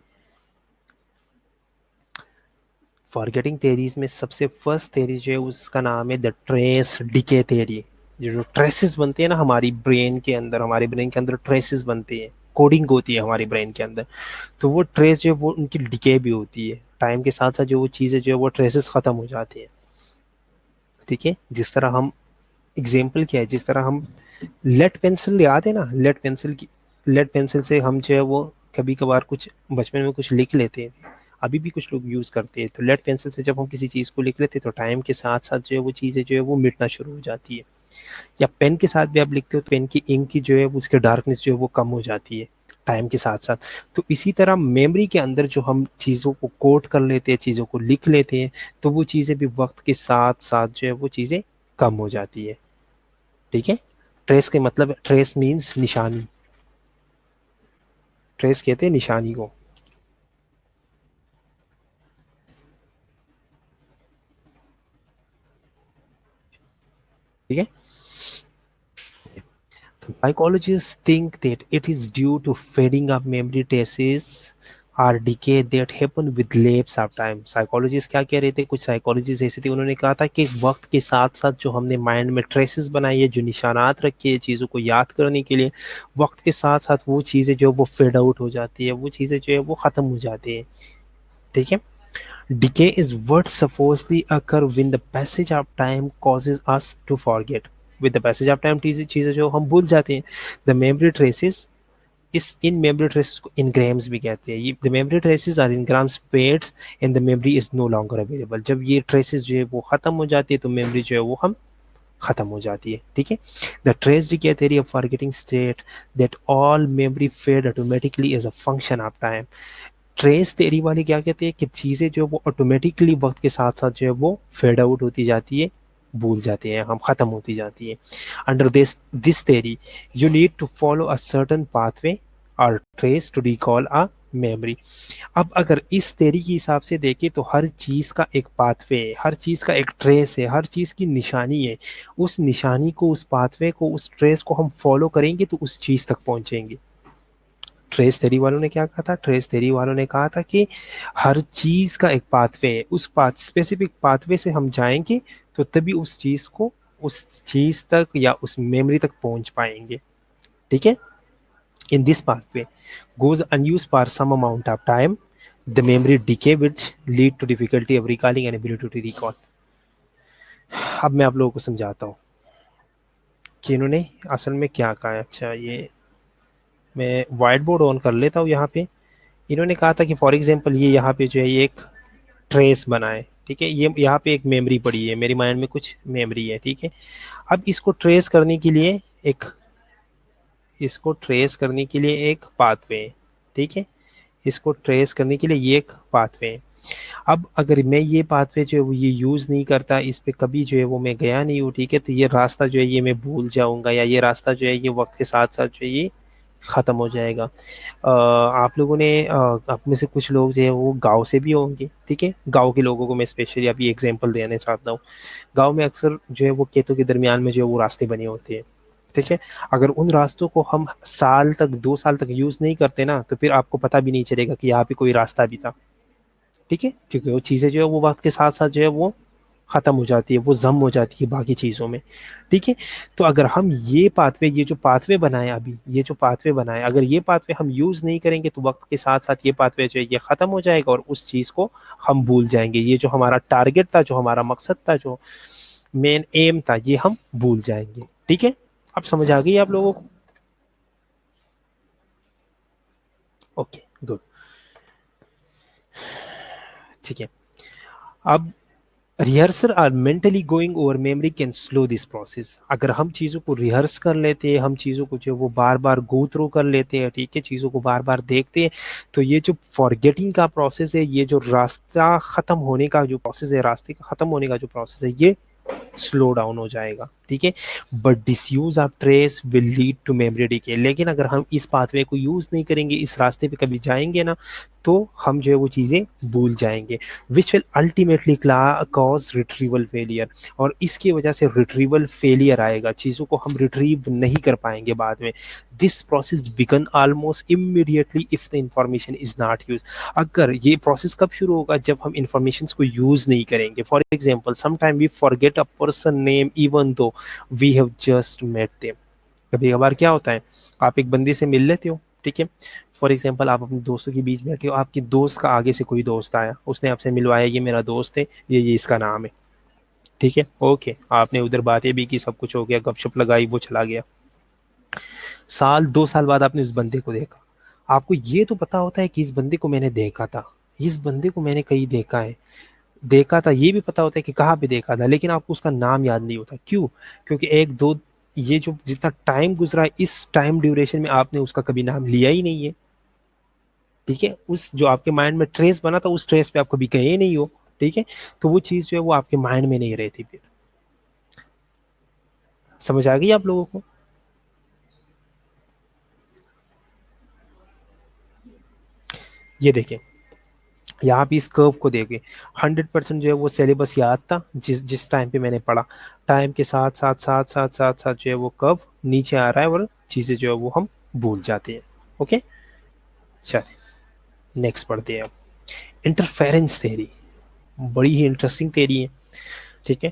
फॉरगेटिंग थेरीज में सबसे फर्स्ट थेरी जो है उसका नाम है द ट्रेस डिके थेरी। ये जो ट्रेसेस बनते हैं ना हमारी ब्रेन के अंदर, हमारे ब्रेन के अंदर ट्रेसेस बनते हैं, कोडिंग होती है हमारी ब्रेन के अंदर। तो वो ट्रेस जो है वो उनकी डिके भी होती है, टाइम के साथ साथ जो वो चीज़ें जो है वो ट्रेसेस ख़त्म हो जाती हैं, ठीक है। जिस तरह हम, एग्जाम्पल क्या है, जिस तरह हम लेड पेंसिल, याद है ना लेड पेंसिल की? लेड पेंसिल से हम जो है वो कभी कभार कुछ बचपन में कुछ लिख लेते हैं, अभी भी कुछ लोग यूज़ करते हैं। तो लेड पेंसिल से जब हम किसी चीज़ को लिख लेते हैं तो टाइम के साथ साथ जो है वो चीज़ें जो है वो मिटना शुरू हो जाती है। या पेन के साथ भी आप लिखते हो तो पेन की इंक की जो है उसकी डार्कनेस जो है वो कम हो जाती है टाइम के साथ साथ। तो इसी तरह मेमोरी के अंदर जो हम चीज़ों को कोड कर लेते हैं, चीज़ों को लिख लेते हैं, तो वो चीज़ें भी वक्त के साथ साथ जो है वो चीज़ें कम हो जाती है, ठीक है। ट्रेस के मतलब, ट्रेस मीन्स निशानी, ट्रेस कहते हैं निशानी को। है। Psychologists think that it is due to fading of memory traces or decay that happen with lapse of time. Psychologist क्या कह रहे थे, कुछ साइकोलॉजिस्ट ऐसे थे, उन्होंने कहा था कि वक्त के साथ साथ जो हमने माइंड में ट्रेसेस बनाई है, जो निशानात रखे हैं चीज़ों को याद करने के लिए, वक्त के साथ साथ वो चीज़ें जो वो फेड आउट हो जाती है, वो चीज़ें जो है वो ख़त्म हो जाती है। ठीक है। Decay is what supposedly occur when the passage of time causes us to forget. With the passage of time चीज़ें जो हम भूल जाते हैं। The memory traces, इस इन memory traces को engrams भी कहते हैं। ये the memory traces are engrams fades and the memory is no longer available. जब ये traces जो है वो ख़त्म हो जाती है तो memory जो है वो हम ख़त्म हो जाती है। ठीक है। The trace decay theory of forgetting state that all memory fade automatically as a function of time. Trace theory वाले क्या कहते हैं कि चीज़ें जो वो ऑटोमेटिकली वक्त के साथ साथ जो है वो फेड आउट होती जाती है, भूल जाते हैं हम, ख़त्म होती जाती है। Under this theory you need to follow a certain pathway और trace to recall a memory. अब अगर इस थ्योरी के हिसाब से देखें तो हर चीज़ का एक पाथवे है, हर चीज़ का एक ट्रेस है, हर चीज़ की निशानी है। उस निशानी को, उस पाथवे को, उस ट्रेस को हम फॉलो करेंगे तो उस चीज़ तक पहुँचेंगे। ट्रेस थ्योरी वालों ने क्या कहा था, ट्रेस थ्योरी वालों ने कहा था कि हर चीज़ का एक पाथवे है, उस पाथ स्पेसिफिक पाथवे से हम जाएंगे तो तभी उस चीज़ को, उस चीज़ तक या उस मेमोरी तक पहुंच पाएंगे। ठीक है। In this pathway goes unused for some amount of time the memory decay which lead to difficulty of recalling and ability to recall. अब मैं आप लोगों को समझाता हूँ कि इन्होंने असल में क्या कहा है। अच्छा, ये मैं वाइट बोर्ड ऑन कर लेता हूँ यहाँ पे। इन्होंने कहा था कि फॉर एग्जांपल ये यहाँ पे जो है ये एक ट्रेस बनाए। ठीक है। ये यहाँ पे एक मेमोरी पड़ी है, मेरी माइंड में कुछ मेमोरी है। ठीक है। अब इसको ट्रेस करने के लिए एक, इसको ट्रेस करने के लिए एक पाथवे है। ठीक है। इसको ट्रेस करने के लिए ये एक पाथवे है। अब अगर मैं ये पाथवे जो है वो ये यूज़ नहीं करता, इस पे कभी जो है वो मैं गया नहीं हूँ, ठीक है, तो ये रास्ता जो है ये मैं भूल जाऊँगा, या ये रास्ता जो है ये वक्त के साथ साथ जो है ये ख़त्म हो जाएगा। आप लोगों ने आप में से कुछ लोग जो है वो गाँव से भी होंगे। ठीक है। गाँव के लोगों को मैं स्पेशली अभी एग्जांपल देना चाहता हूँ। गाँव में अक्सर जो है वो खेतों के दरमियान में जो है वो रास्ते बने होते हैं। ठीक है। अगर उन रास्तों को हम साल तक, 2 साल तक यूज़ नहीं करते ना, तो फिर आपको पता भी नहीं चलेगा कि यहाँ पे कोई रास्ता भी था। ठीक है। क्योंकि वो चीज़ें जो है वो वक्त के साथ साथ जो है वो ख़त्म हो जाती है, वो जम हो जाती है बाकी चीज़ों में। ठीक है। तो अगर हम ये पाथवे, ये जो पाथवे बनाए अभी, ये जो पाथवे बनाए, अगर ये पाथवे हम यूज़ नहीं करेंगे तो वक्त के साथ साथ ये पाथवे जो है ये ख़त्म हो जाएगा और उस चीज़ को हम भूल जाएंगे। ये जो हमारा टारगेट था, जो हमारा मकसद था, जो मेन एम था, ये हम भूल जाएंगे। ठीक है। अब समझ आ गई आप लोगों को? Okay, good. ठीक है। अब रिहर्सल और mentally going over memory can slow this process. अगर हम चीज़ों को रिहर्स कर लेते हैं, हम चीज़ों को जो वो बार बार गो थ्रू कर लेते हैं, ठीक है, चीज़ों को बार बार देखते हैं, तो ये जो फॉरगेटिंग का प्रोसेस है, ये जो रास्ता ख़त्म होने का जो प्रोसेस है, रास्ते का ख़त्म होने का जो प्रोसेस है, ये स्लो डाउन हो जाएगा। ठीक है। But disuse of trace will lead to memory decay. लेकिन अगर हम इस पाथवे को यूज़ नहीं करेंगे, इस रास्ते पे कभी जाएंगे ना, तो हम जो है वो चीज़ें भूल जाएंगे, which will ultimately cause retrieval failure. और इसकी वजह से रिट्रीवल फेलियर आएगा, चीज़ों को हम रिट्रीव नहीं कर पाएंगे बाद में। This process begin almost immediately if the information is not use. अगर ये प्रोसेस कब शुरू होगा, जब हम इंफॉर्मेशन को यूज़ नहीं करेंगे। For example, sometime we forget a person name even though we have just met them. कभी कभार क्या होता है, आप एक बंदे से मिल लेते हो, ठीक है, फॉर एग्जाम्पल आप अपने दोस्तों के बीच बैठे हो, आपके दोस्त का आगे से कोई दोस्त आया, उसने आपसे मिलवाया, ये मेरा दोस्त है, ये इसका नाम है। ठीक है। ओके, आपने उधर बातें भी की, सब कुछ हो गया, गपशप लगाई, वो चला गया। साल 2 साल बाद आपने उस बंदे को देखा। आपको ये तो पता होता है कि इस बंदे को मैंने देखा था, इस बंदे को मैंने कहीं देखा है, देखा था, ये भी पता होता है कि कहाँ पे देखा था, लेकिन आपको उसका नाम याद नहीं होता। क्यों? क्योंकि एक दो, ये जो जितना टाइम गुजरा है, इस टाइम ड्यूरेशन में आपने उसका कभी नाम लिया ही नहीं है। ठीक है। उस जो आपके माइंड में ट्रेस बना था, उस ट्रेस पे आप कभी गए नहीं हो। ठीक है। तो वो चीज़ जो है वो आपके माइंड में नहीं रहती फिर। समझ आ गई आप लोगों को? ये देखें, यहाँ पे इस कर्व को देखे 100% जो है वो सिलेबस याद था जिस जिस टाइम पे मैंने पढ़ा। टाइम के साथ साथ साथ साथ साथ साथ जो है वो कर्व नीचे आ रहा है और चीज़ें जो है वो हम भूल जाते हैं। ओके, चलिए नेक्स्ट पढ़ते हैं। इंटरफेरेंस थ्योरी बड़ी ही इंटरेस्टिंग थ्योरी है। ठीक है,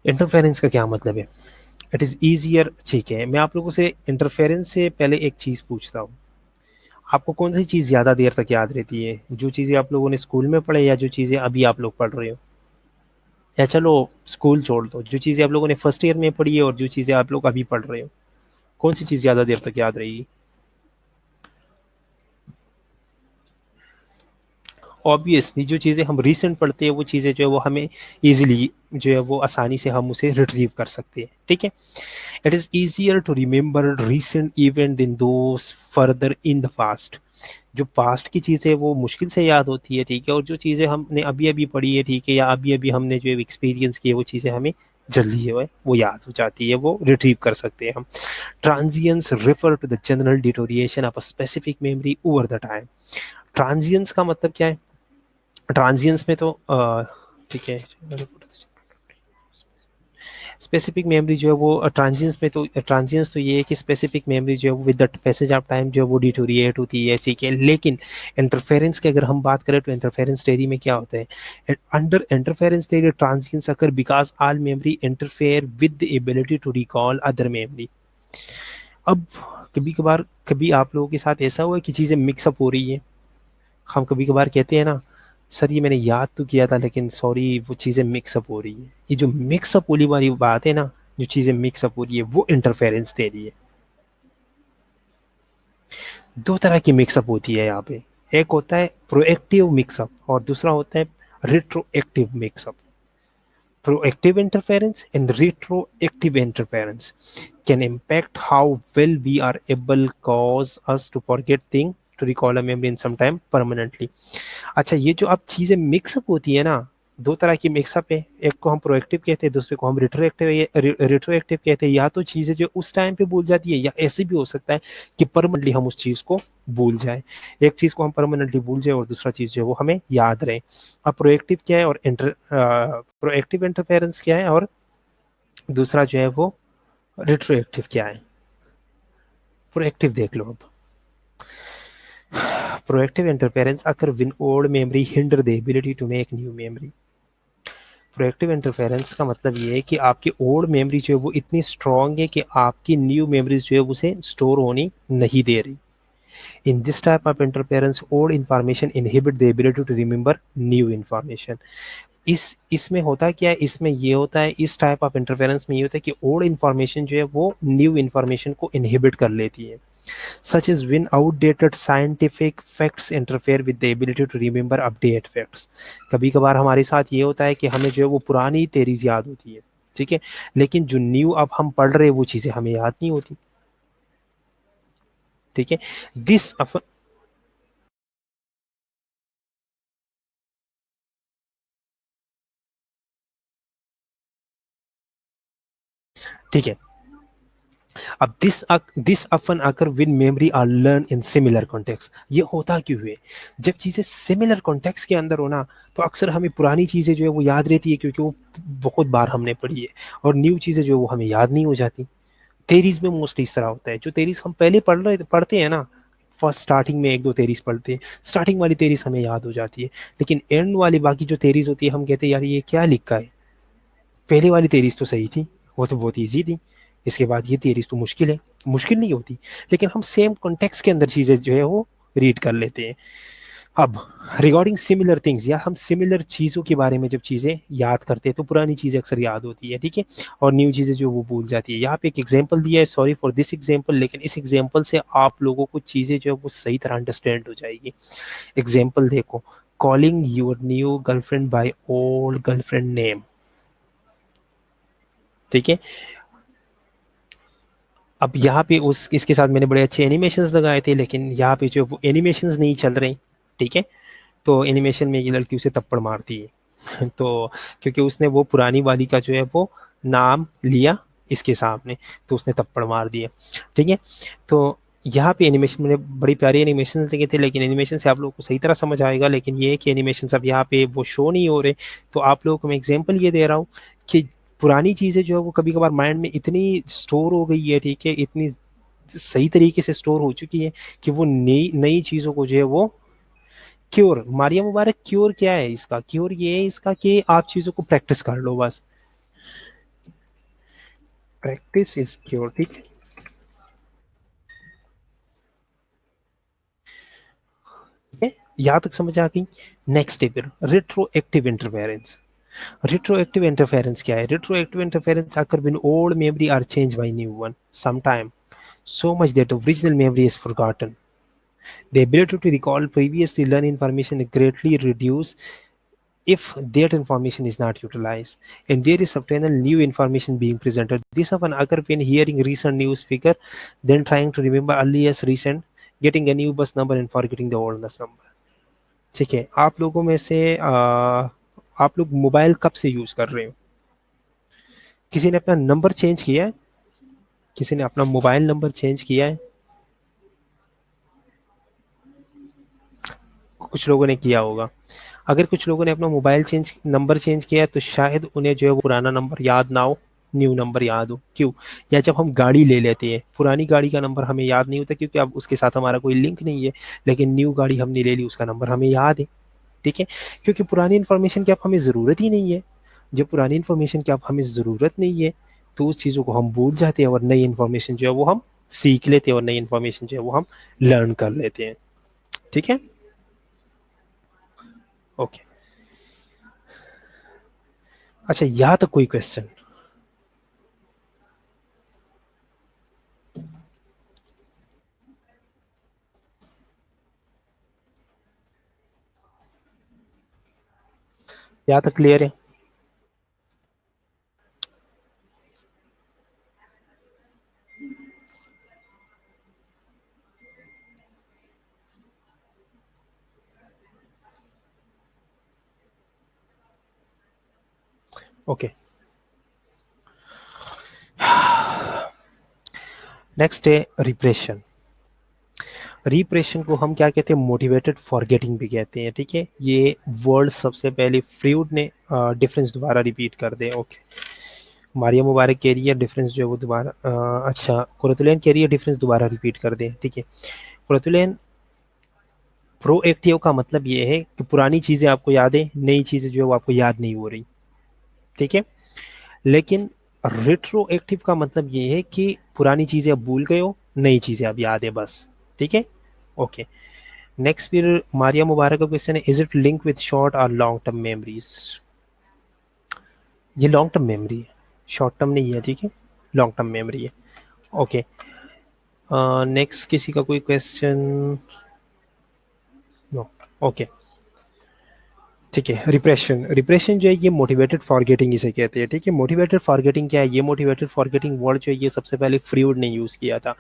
इंटरफेरेंस का क्या मतलब है? It is easier. ठीक है, मैं आप लोगों से इंटरफेरेंस से पहले एक चीज़ पूछता हूँ। आपको कौन सी चीज़ ज़्यादा देर तक याद रहती है, जो चीज़ें आप लोगों ने स्कूल में पढ़े या जो चीज़ें अभी आप लोग पढ़ रहे हो? या चलो स्कूल छोड़ दो, जो चीज़ें आप लोगों ने फर्स्ट ईयर में पढ़ी है और जो चीज़ें आप लोग अभी पढ़ रहे हो, कौन सी चीज़ ज़्यादा देर तक याद रहेगी? ऑब्वियसली जो चीज़ें हम रिसेंट पढ़ते हैं वो चीज़ें जो है वो हमें ईजिली जो है वो आसानी से हम उसे रिट्रीव कर सकते हैं। ठीक है, it is easier to remember recent event in those further in the past. जो पास्ट की चीज़ें वो मुश्किल से याद होती है। ठीक है, और जो चीज़ें हमने अभी अभी पढ़ी है, ठीक है, या अभी अभी हमने जो एक्सपीरियंस किए वो चीज़ें हमें जल्दी है वो याद हो जाती है, वो रिट्रीव कर सकते हैं हम। Transience refer to the general deterioration of a specific memory over the time. Transience का मतलब क्या है? ट्रांजिएंस में तो ठीक है, स्पेसिफिक मेमोरी जो है वो ट्रांजिएंस में तो ट्रांजिएंस तो ये है कि स्पेसिफिक मेमोरी जो है वो with the passage of time जो है वो डिटोरिएट होती है। ठीक है, लेकिन इंटरफेरेंस की अगर हम बात करें तो इंटरफेरेंस थ्योरी में क्या होता है? Under interference theory transience occur because all memory interfere with the ability to recall other memory. अब कभी कभार कभी आप लोगों के साथ ऐसा हुआ है कि चीज़ें मिक्सअप हो रही है। हम कभी कभार कहते हैं ना, सर ये मैंने याद तो किया था लेकिन सॉरी वो चीज़ें मिक्सअप हो रही है। ये जो मिक्सअप होने वाली बात है ना, जो चीज़ें मिक्सअप हो रही है वो इंटरफेरेंस दे रही है। दो तरह की मिक्सअप होती है यहाँ पे। एक होता है प्रोएक्टिव मिक्सअप और दूसरा होता है रिट्रोएक्टिव mix up. Proactive interference and retroactive interference can impact how well we are able cause us to forget things to recall a memory in some time permanently। अच्छा, ये जो अब चीज़ें मिक्सअप होती है ना, दो तरह की मिक्सअप है। एक को हम प्रोएक्टिव कहते हैं, दूसरे को हम रिट्रोएक्टिव कहते हैं। या तो चीज़ें जो उस टाइम पे भूल जाती है या ऐसे भी हो सकता है कि परमानेंटली हम उस चीज़ को भूल जाए। एक चीज़ को हम परमानेंटली भूल जाए और दूसरा चीज़ जो है वो हमें याद रहे। अब प्रोएक्टिव क्या है और प्रोएक्टिव इंटरफेरेंस क्या है और दूसरा जो है वो रिट्रोएक्टिव क्या है? प्रोएक्टिव देख लो अब। Proactive interference occur when old memory hinder the ability to make new memory. Proactive interference का मतलब ये है कि आपकी ओल्ड मेमोरी जो है वो इतनी स्ट्रॉन्ग है कि आपकी न्यू मेमोरीज जो है उसे स्टोर होनी नहीं दे रही। In this type of interference old information inhibit the ability to remember new information. इसमें होता क्या है? इसमें ये होता है, इस टाइप ऑफ इंटरफेरेंस में ये होता है कि ओल्ड इंफॉर्मेशन जो है वो न्यू इंफॉर्मेशन को इनहिबिट कर लेती है। Such as when outdated scientific facts interfere with the ability to remember update facts। कभी कभार हमारे साथ ये होता है कि हमें जो है वो पुरानी theories याद होती है। ठीक है, लेकिन जो न्यू अब हम पढ़ रहे हैं वो चीज़ें हमें याद नहीं होती। ठीक है, दिस ठीक है, अब this often occur when memory are learned in similar context। ये होता क्यों है? जब चीज़ें सिमिलर कॉन्टेक्स्ट के अंदर हो ना, तो अक्सर हमें पुरानी चीज़ें जो है वो याद रहती है क्योंकि वो बहुत बार हमने पढ़ी है, और न्यू चीज़ें जो है वो हमें याद नहीं हो जाती। थेरीज में मोस्टली इस तरह होता है। जो थेरीज हम पहले पढ़ते हैं ना, फर्स्ट स्टार्टिंग में एक दो थेरीज पढ़ते हैं, स्टार्टिंग वाली थेरीज हमें याद हो जाती है, लेकिन एंड वाली बाकी जो थेरीज होती है हम कहते हैं यार ये क्या लिखा है, पहले वाली थेरीज तो सही थी, वो तो बहुत ईजी थी, इसके बाद ये थेरीज तो मुश्किल है। मुश्किल नहीं होती, लेकिन हम सेम कॉन्टेक्स्ट के अंदर चीज़ें जो है वो रीड कर लेते हैं। अब रिगार्डिंग सिमिलर थिंग्स, या हम सिमिलर चीज़ों के बारे में जब चीज़ें याद करते हैं तो पुरानी चीज़ें अक्सर याद होती है। ठीक है, और न्यू चीज़ें जो वो भूल जाती है। यहाँ पे एक एग्जांपल दिया है, सॉरी फॉर दिस एग्जांपल, लेकिन इस एग्जांपल से आप लोगों को चीज़ें जो है वो सही तरह अंडरस्टैंड हो जाएगी। एग्जांपल देखो, calling your new girlfriend by old girlfriend name. ठीक है, अब यहाँ पे उस इसके साथ मैंने बड़े अच्छे एनिमेशंस लगाए थे, लेकिन यहाँ पे जो वो एनिमेशंस नहीं चल रहे। ठीक है, तो एनिमेशन में ये लड़की उसे थप्पड़ मारती है तो क्योंकि उसने वो पुरानी वाली का जो है वो नाम लिया इसके सामने, तो उसने थप्पड़ मार दिया। ठीक है, तो यहाँ पे एनिमेशन मैंने बड़ी प्यारी एनिमेशन देखे थे, लेकिन एनिमेशन से आप लोगों को सही तरह समझ आएगा, लेकिन ये है कि एनिमेशन अब यहाँ पे वो शो नहीं हो रहे। तो आप लोगों को मैं एग्जांपल ये दे रहा हूँ कि पुरानी चीज़ें जो है वो कभी कभार माइंड में इतनी स्टोर हो गई है, ठीक है, इतनी सही तरीके से स्टोर हो चुकी है कि वो नई नई चीज़ों को जो है वो क्योर, मारिया मुबारक, क्योर क्या है इसका? क्योर ये है इसका कि आप चीज़ों को प्रैक्टिस कर लो बस। प्रैक्टिस इज क्योर, ठीक है। यहाँ तक समझ आ गई। नेक्स्ट है फिर रेट्रोएक्टिव इंटरफेरेंस। रेट्रोएक्टिव इंटरफेरेंस क्या है? Retroactive interference occur when old memory are changed by new one sometime, so much that original memory is forgotten. The ability to recall previously learned information is greatly reduced if that information is not utilized and there is substantial new information being presented. This often occurs when hearing recent news figure, then trying to remember earliest recent, getting a new bus number and forgetting the old bus number. ठीक है, आप लोगों में से आप लोग mobile कब से यूज कर रहे हो? किसी ने अपना नंबर चेंज किया है? किसी ने अपना मोबाइल नंबर चेंज किया है? कुछ लोगों ने किया होगा। अगर कुछ लोगों ने अपना मोबाइल चेंज नंबर चेंज किया है तो शायद उन्हें जो है वो पुराना नंबर याद ना हो, न्यू नंबर याद हो। क्यों? या जब हम गाड़ी ले लेते हैं, पुरानी गाड़ी का नंबर हमें याद नहीं होता क्योंकि अब उसके साथ हमारा कोई लिंक नहीं है, लेकिन न्यू गाड़ी हमने ले ली, उसका नंबर हमें याद है, ठीक है। क्योंकि पुरानी इन्फॉर्मेशन की अब हमें ज़रूरत ही नहीं है। जब पुरानी इन्फॉर्मेशन की अब हमें ज़रूरत नहीं है तो उस चीज़ों को हम भूल जाते हैं और नई इन्फॉर्मेशन जो है वो हम सीख लेते हैं और नई इन्फॉर्मेशन जो है वो हम लर्न कर लेते हैं, ठीक है। ओके, अच्छा यहाँ तक कोई क्वेश्चन? यहाँ तक क्लियर है? ओके, नेक्स्ट है रिप्रेशन। रिप्रेशन को हम क्या कहते हैं? मोटिवेटेड फॉरगेटिंग भी कहते हैं, ठीक है। ये वर्ड सबसे पहले फ्रूड ने डिफरेंस दोबारा रिपीट कर दे। ओके, मारिया मुबारक कह रही है डिफरेंस जो है वो दोबारा अच्छा, कुरतुलैन कह रही है डिफरेंस दोबारा रिपीट कर दे, ठीक है। कुरतुलैन, प्रोएक्टिव का मतलब ये है कि पुरानी चीज़ें आपको याद है, नई चीज़ें जो है वो आपको याद नहीं हो रही, ठीक है। लेकिन रेट्रोएक्टिव का मतलब ये है कि पुरानी चीज़ें आप भूल गए हो, नई चीज़ें आप याद है बस, ठीक है। ओके, नेक्स्ट फिर मारिया मुबारक का क्वेश्चन है, is it link with short और लॉन्ग टर्म मेमोरीज? ये लॉन्ग टर्म मेमोरी है, शॉर्ट टर्म नहीं है, ठीक है, लॉन्ग टर्म मेमोरी है। ओके, नेक्स्ट किसी का कोई क्वेश्चन? नो, ओके, ठीक है। रिप्रेशन, रिप्रेशन जो है ये मोटिवेटेड फॉरगेटिंग इसे कहते हैं, ठीक है। मोटिवेटेड फॉरगेटिंग क्या है? ये मोटिवेटेड फॉरगेटिंग वर्ड जो है ये सबसे पहले फ्रूड ने यूज़ किया था।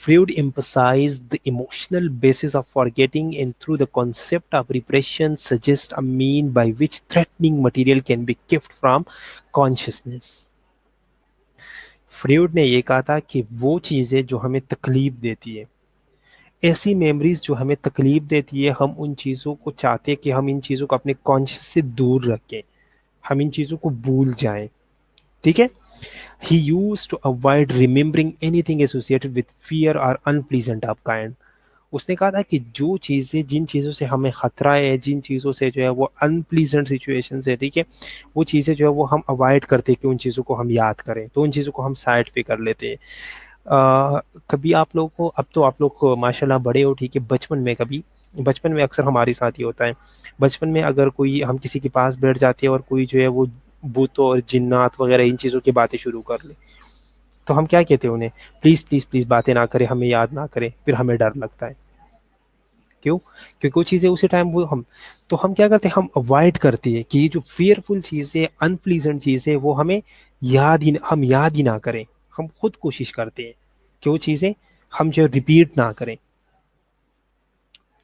Freud emphasize the emotional basis of forgetting and through the concept of repression suggest a mean by which threatening material can be kept from consciousness. Freud ने ये कहा था कि वो चीज़ें जो हमें तकलीफ देती है, ऐसी मेमोरीज जो हमें तकलीफ देती है, हम उन चीज़ों को चाहते हैं कि हम इन चीज़ों को अपने कॉन्शियस से दूर रखें, हम इन चीज़ों को भूल जाएं, ठीक है। He use to avoid remembering anything associated with fear और अनप्लीजेंट ऑफ काइंड। उसने कहा था कि जो चीज़ें, जिन चीज़ों से हमें खतरा है, जिन चीज़ों से जो है वो अनप्लीजेंट सिचुएशन है, ठीक है, वो चीज़ें जो है वो हम अवॉइड करते हैं कि उन चीज़ों को हम याद करें, तो उन चीज़ों को हम साइड पे कर लेते हैं। कभी आप लोगों को, अब तो आप लोग को माशाल्लाह बड़े हो, ठीक है, बचपन में कभी, बचपन में अक्सर हमारे साथ ही होता है। बचपन में अगर कोई, हम किसी के पास बैठ जाते हैं और कोई जो है वो भूतों और जिन्नात वगैरह इन चीज़ों की बातें शुरू कर ले, तो हम क्या कहते हैं उन्हें? प्लीज़ प्लीज़ प्लीज़ बातें ना करें, हमें याद ना करें, फिर हमें डर लगता है। क्यों? क्योंकि वो चीज़ें उसी टाइम वो हम, तो हम क्या करते हैं? हम अवॉइड करते हैं कि ये जो फ़ियरफुल चीज़ है, अनप्लीज़ेंट चीज़ है, वो हमें हम याद ही ना करें। हम खुद कोशिश करते हैं कि वो चीज़ें हम जो रिपीट ना करें,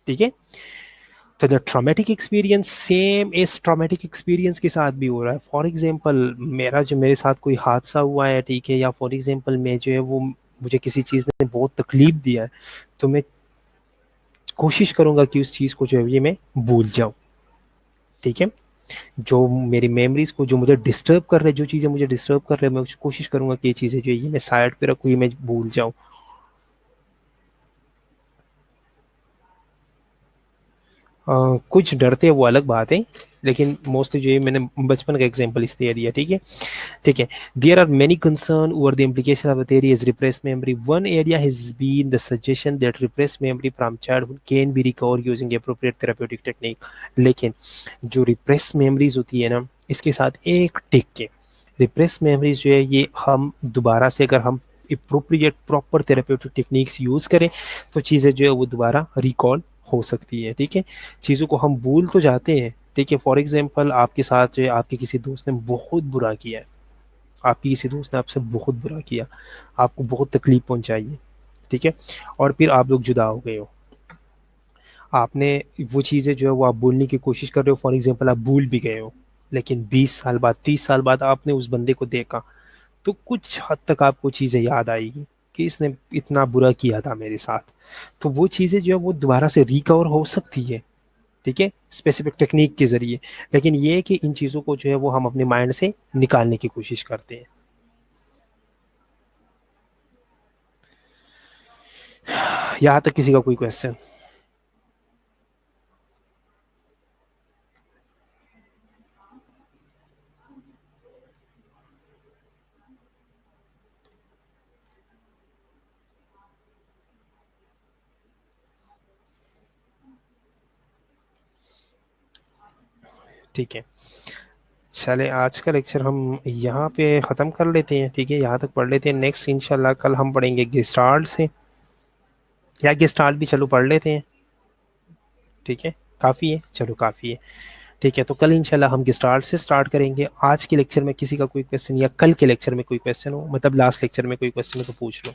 ठीक है? तो द ट्रॉमेटिक एक्सपीरियंस सेम इस ट्रॉमेटिक एक्सपीरियंस के साथ भी हो रहा है। फॉर एग्ज़ाम्पल मेरे साथ कोई हादसा हुआ है, ठीक है? या फॉर एग्ज़ाम्पल मैं जो है वो मुझे किसी चीज़ ने बहुत तकलीफ दिया है, तो मैं कोशिश करूँगा कि उस चीज़ को जो है ये मैं भूल जाऊँ, ठीक है? जो मेरी मेमोरीज़ को जो मुझे डिस्टर्ब कर रहे हैं, जो चीज़ें मुझे डिस्टर्ब कर रहे हैं, मैं कोशिश करूँगा कि ये चीज़ें जो है ये मैं साइड पे रखूँ, ये मैं भूल जाऊँ। कुछ डरते हैं वो अलग बात है, लेकिन मोस्टली जो है मैंने बचपन का एग्जांपल इसलिए दिया, ठीक है? ठीक है. There are many concern over the implication of a theory as repressed memory. One area has been the suggestion that repressed memory from childhood can be recovered using appropriate therapeutic technique. लेकिन जो repressed memories होती है ना, इसके साथ एक टिक के repressed memories जो है ये हम दोबारा से अगर हम appropriate proper therapeutic techniques use करें तो चीज़ें जो है वो दोबारा रिकॉल हो सकती है, ठीक है? चीज़ों को हम भूल तो जाते हैं, ठीक है? फॉर एग्जांपल आपके साथ जो है आपके किसी दोस्त ने बहुत बुरा किया है, आपकी किसी दोस्त ने आपसे बहुत बुरा किया, आपको बहुत तकलीफ पहुंचाई है, ठीक है? और फिर आप लोग जुदा हो गए हो, आपने वो चीज़ें जो है वो आप भूलने की कोशिश कर रहे हो, फॉर एग्जांपल आप भूल भी गए हो, लेकिन 20 साल बाद 30 साल बाद आपने उस बंदे को देखा, तो कुछ हद तक आपको चीज़ें याद आएगी कि इसने इतना बुरा किया था मेरे साथ। तो वो चीज़ें जो है वो दोबारा से रिकवर हो सकती है, ठीक है? स्पेसिफिक टेक्निक के ज़रिए। लेकिन ये है कि इन चीज़ों को जो है वो हम अपने माइंड से निकालने की कोशिश करते हैं। यहाँ तक किसी का कोई क्वेश्चन? ठीक है। चले आज का लेक्चर हम यहाँ पे ख़त्म कर लेते हैं, ठीक है? यहाँ तक पढ़ लेते हैं। नेक्स्ट इंशाल्लाह कल हम पढ़ेंगे गेस्टाल्ट से, या गेस्टाल्ट भी चलो पढ़ लेते हैं, ठीक है? काफ़ी है, चलो काफ़ी है, ठीक है? तो कल इंशाल्लाह हम गेस्टाल्ट से स्टार्ट करेंगे। आज के लेक्चर में किसी का कोई क्वेश्चन या कल के लेक्चर में कोई क्वेश्चन हो, मतलब लास्ट लेक्चर में कोई क्वेश्चन हो तो पूछ लो।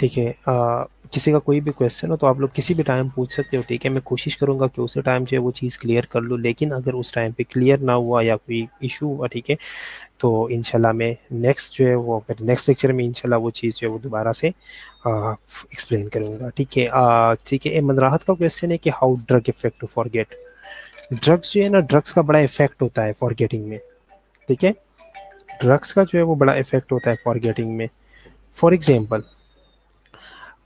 ठीक है, किसी का कोई भी क्वेश्चन हो तो आप लोग किसी भी टाइम पूछ सकते हो, ठीक है? मैं कोशिश करूँगा कि उसी टाइम जो है वो चीज़ क्लियर कर लूँ, लेकिन अगर उस टाइम पे क्लियर ना हुआ या कोई इशू हुआ, ठीक है? तो इंशाल्लाह मैं नेक्स्ट जो है वो फिर नेक्स्ट लेक्चर में इंशाल्लाह वो चीज़ जो है वो दोबारा से एक्सप्लेन करूँगा, ठीक है? ठीक है, मनराहत का क्वेश्चन है कि how drug effect to forget. Drugs जो है ना, ड्रग्स का बड़ा इफेक्ट होता है फॉरगेटिंग में, ठीक है? ड्रग्स का जो है वो बड़ा इफेक्ट होता है फॉरगेटिंग में। फॉर एग्जांपल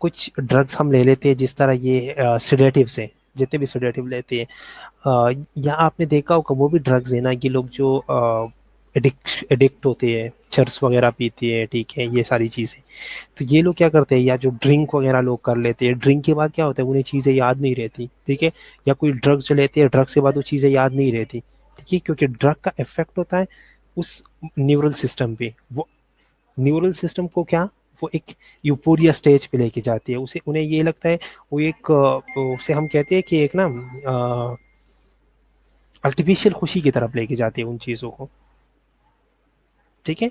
कुछ ड्रग्स हम ले लेते हैं, जिस तरह ये सेडेटिव्स हैं, जितने भी सेडेटिव लेते हैं, या आपने देखा होगा वो भी ड्रग्स है ना, ये लोग जो एडिक्ट होते हैं, चर्स वगैरह पीते हैं, ठीक है? ये सारी चीज़ें, तो ये लोग क्या करते हैं, या जो ड्रिंक वगैरह लोग कर लेते हैं, ड्रिंक के बाद क्या होता है उन्हें चीज़ें याद नहीं रहती, ठीक है? या कोई ड्रग्स जो लेते हैं, ड्रग्स के बाद वो चीज़ें याद नहीं रहती, ठीक है? क्योंकि ड्रग का इफेक्ट होता है उस न्यूरल सिस्टम पे, वो न्यूरल सिस्टम को क्या, वो एक यूफोरिया स्टेज पे लेके जाती है उसे, उन्हें ये लगता है वो एक उसे हम कहते हैं कि एक ना आर्टिफिशियल खुशी की तरफ लेके जाती है उन चीज़ों को, ठीक है?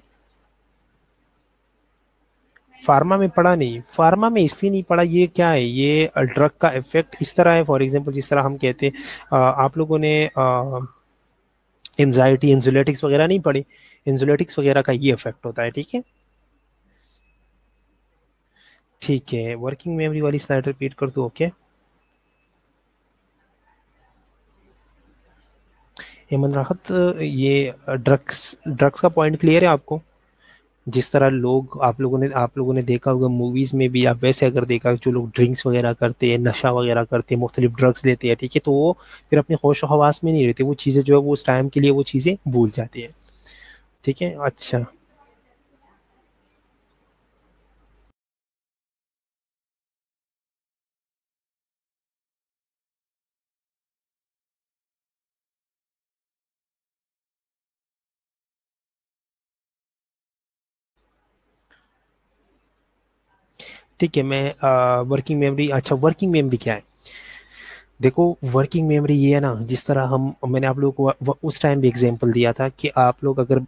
फार्मा में पढ़ा नहीं, फार्मा में इसलिए नहीं पढ़ा, ये क्या है, ये ड्रग का इफेक्ट इस तरह है, फॉर एग्जांपल जिस तरह हम कहते हैं, आप लोगों ने एंजाइटी एंजुलेटिक्स वगैरह नहीं पढ़े, एंजुलेटिक्स वगैरह का ये इफेक्ट होता है, ठीक है। ठीक है, वर्किंग मेमोरी वाली स्लाइड रिपीट कर दो, ओके। हेमंत राहत, ये ड्रग्स ड्रग्स का पॉइंट क्लियर है आपको? जिस तरह लोग, आप लोगों ने देखा होगा मूवीज में भी, आप वैसे अगर देखा, जो लोग ड्रिंक्स वगैरह करते हैं, नशा वगैरह करते हैं, मुख्तलिफ ड्रग्स लेते हैं, ठीक है, तो वो फिर अपने होश और हवास में नहीं रहते, वो चीज़ें जो है वो उस टाइम के लिए वो चीज़ें भूल जाते हैं। ठीक है, अच्छा। ठीक है, मैं वर्किंग मेमोरी, अच्छा वर्किंग मेमोरी क्या है? देखो, वर्किंग मेमोरी ये है ना, जिस तरह हम, मैंने आप लोगों को उस टाइम भी एग्जांपल दिया था कि आप लोग अगर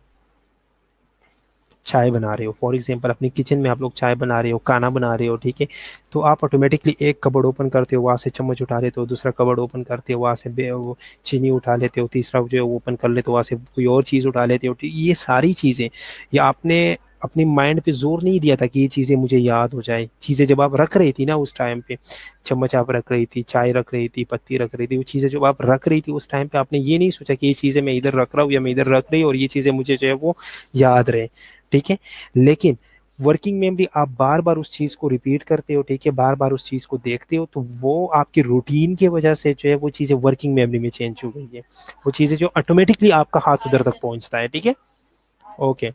चाय बना रहे हो, फॉर एग्जांपल अपनी किचन में आप लोग चाय बना रहे हो, खाना बना रहे हो, ठीक है, तो आप ऑटोमेटिकली एक कबर्ड ओपन करते हो, वहाँ से चम्मच उठा लेते हो, दूसरा कबर्ड ओपन करते हो, वहाँ से वो चीनी उठा लेते हो, तीसरा जो है ओपन कर लेते हो, वहाँ से कोई और चीज़ उठा लेते हो, ठीक, ये सारी चीज़ें, ये आपने अपनी माइंड पे जोर नहीं दिया था कि ये चीज़ें मुझे याद हो जाए, चीज़ें जब आप रख रही थी ना उस टाइम पे, चम्मच आप रख रही थी, चाय रख रही थी, पत्ती रख रही थी, वो चीज़ें जब आप रख रही थी उस टाइम पे, आपने ये नहीं सोचा कि ये चीज़ें मैं इधर रख रहा हूँ या मैं इधर रख रही हूँ और ये चीज़ें मुझे जो है वो याद रहे, ठीक है। लेकिन वर्किंग मेमोरी, आप बार बार उस चीज़ को रिपीट करते हो, ठीक है, बार बार उस चीज़ को देखते हो, तो वो आपकी रूटीन की वजह से जो है वो चीज़ें वर्किंग मेमोरी में चेंज हो गई है, वो चीज़ें जो ऑटोमेटिकली आपका हाथ उधर तक पहुंचता है, ठीक है। ओके,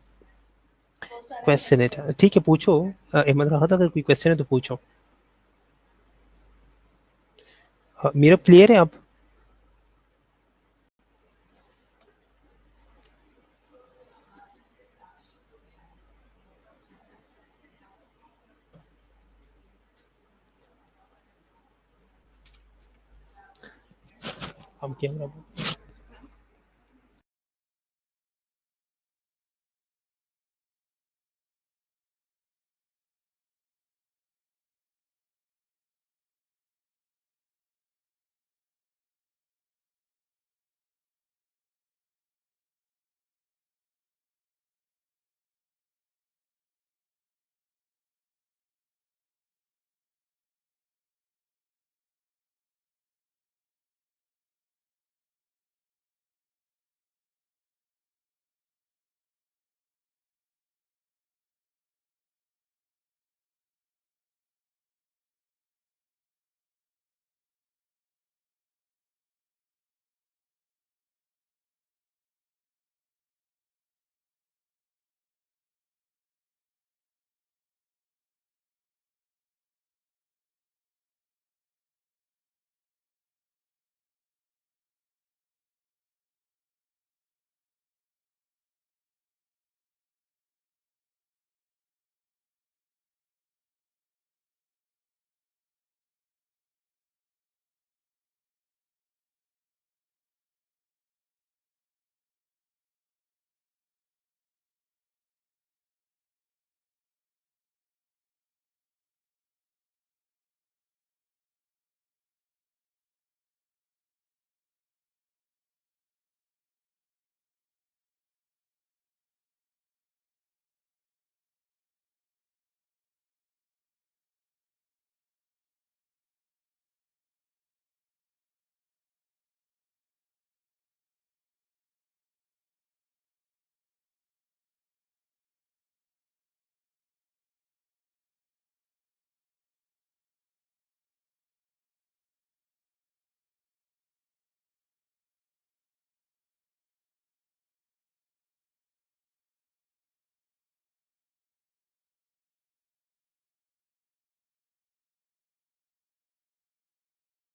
क्वेश्चन है, ठीक है, पूछो। अहमद राहत, अगर कोई क्वेश्चन है तो पूछो। मेरा क्लियर है अब? हम कैमरा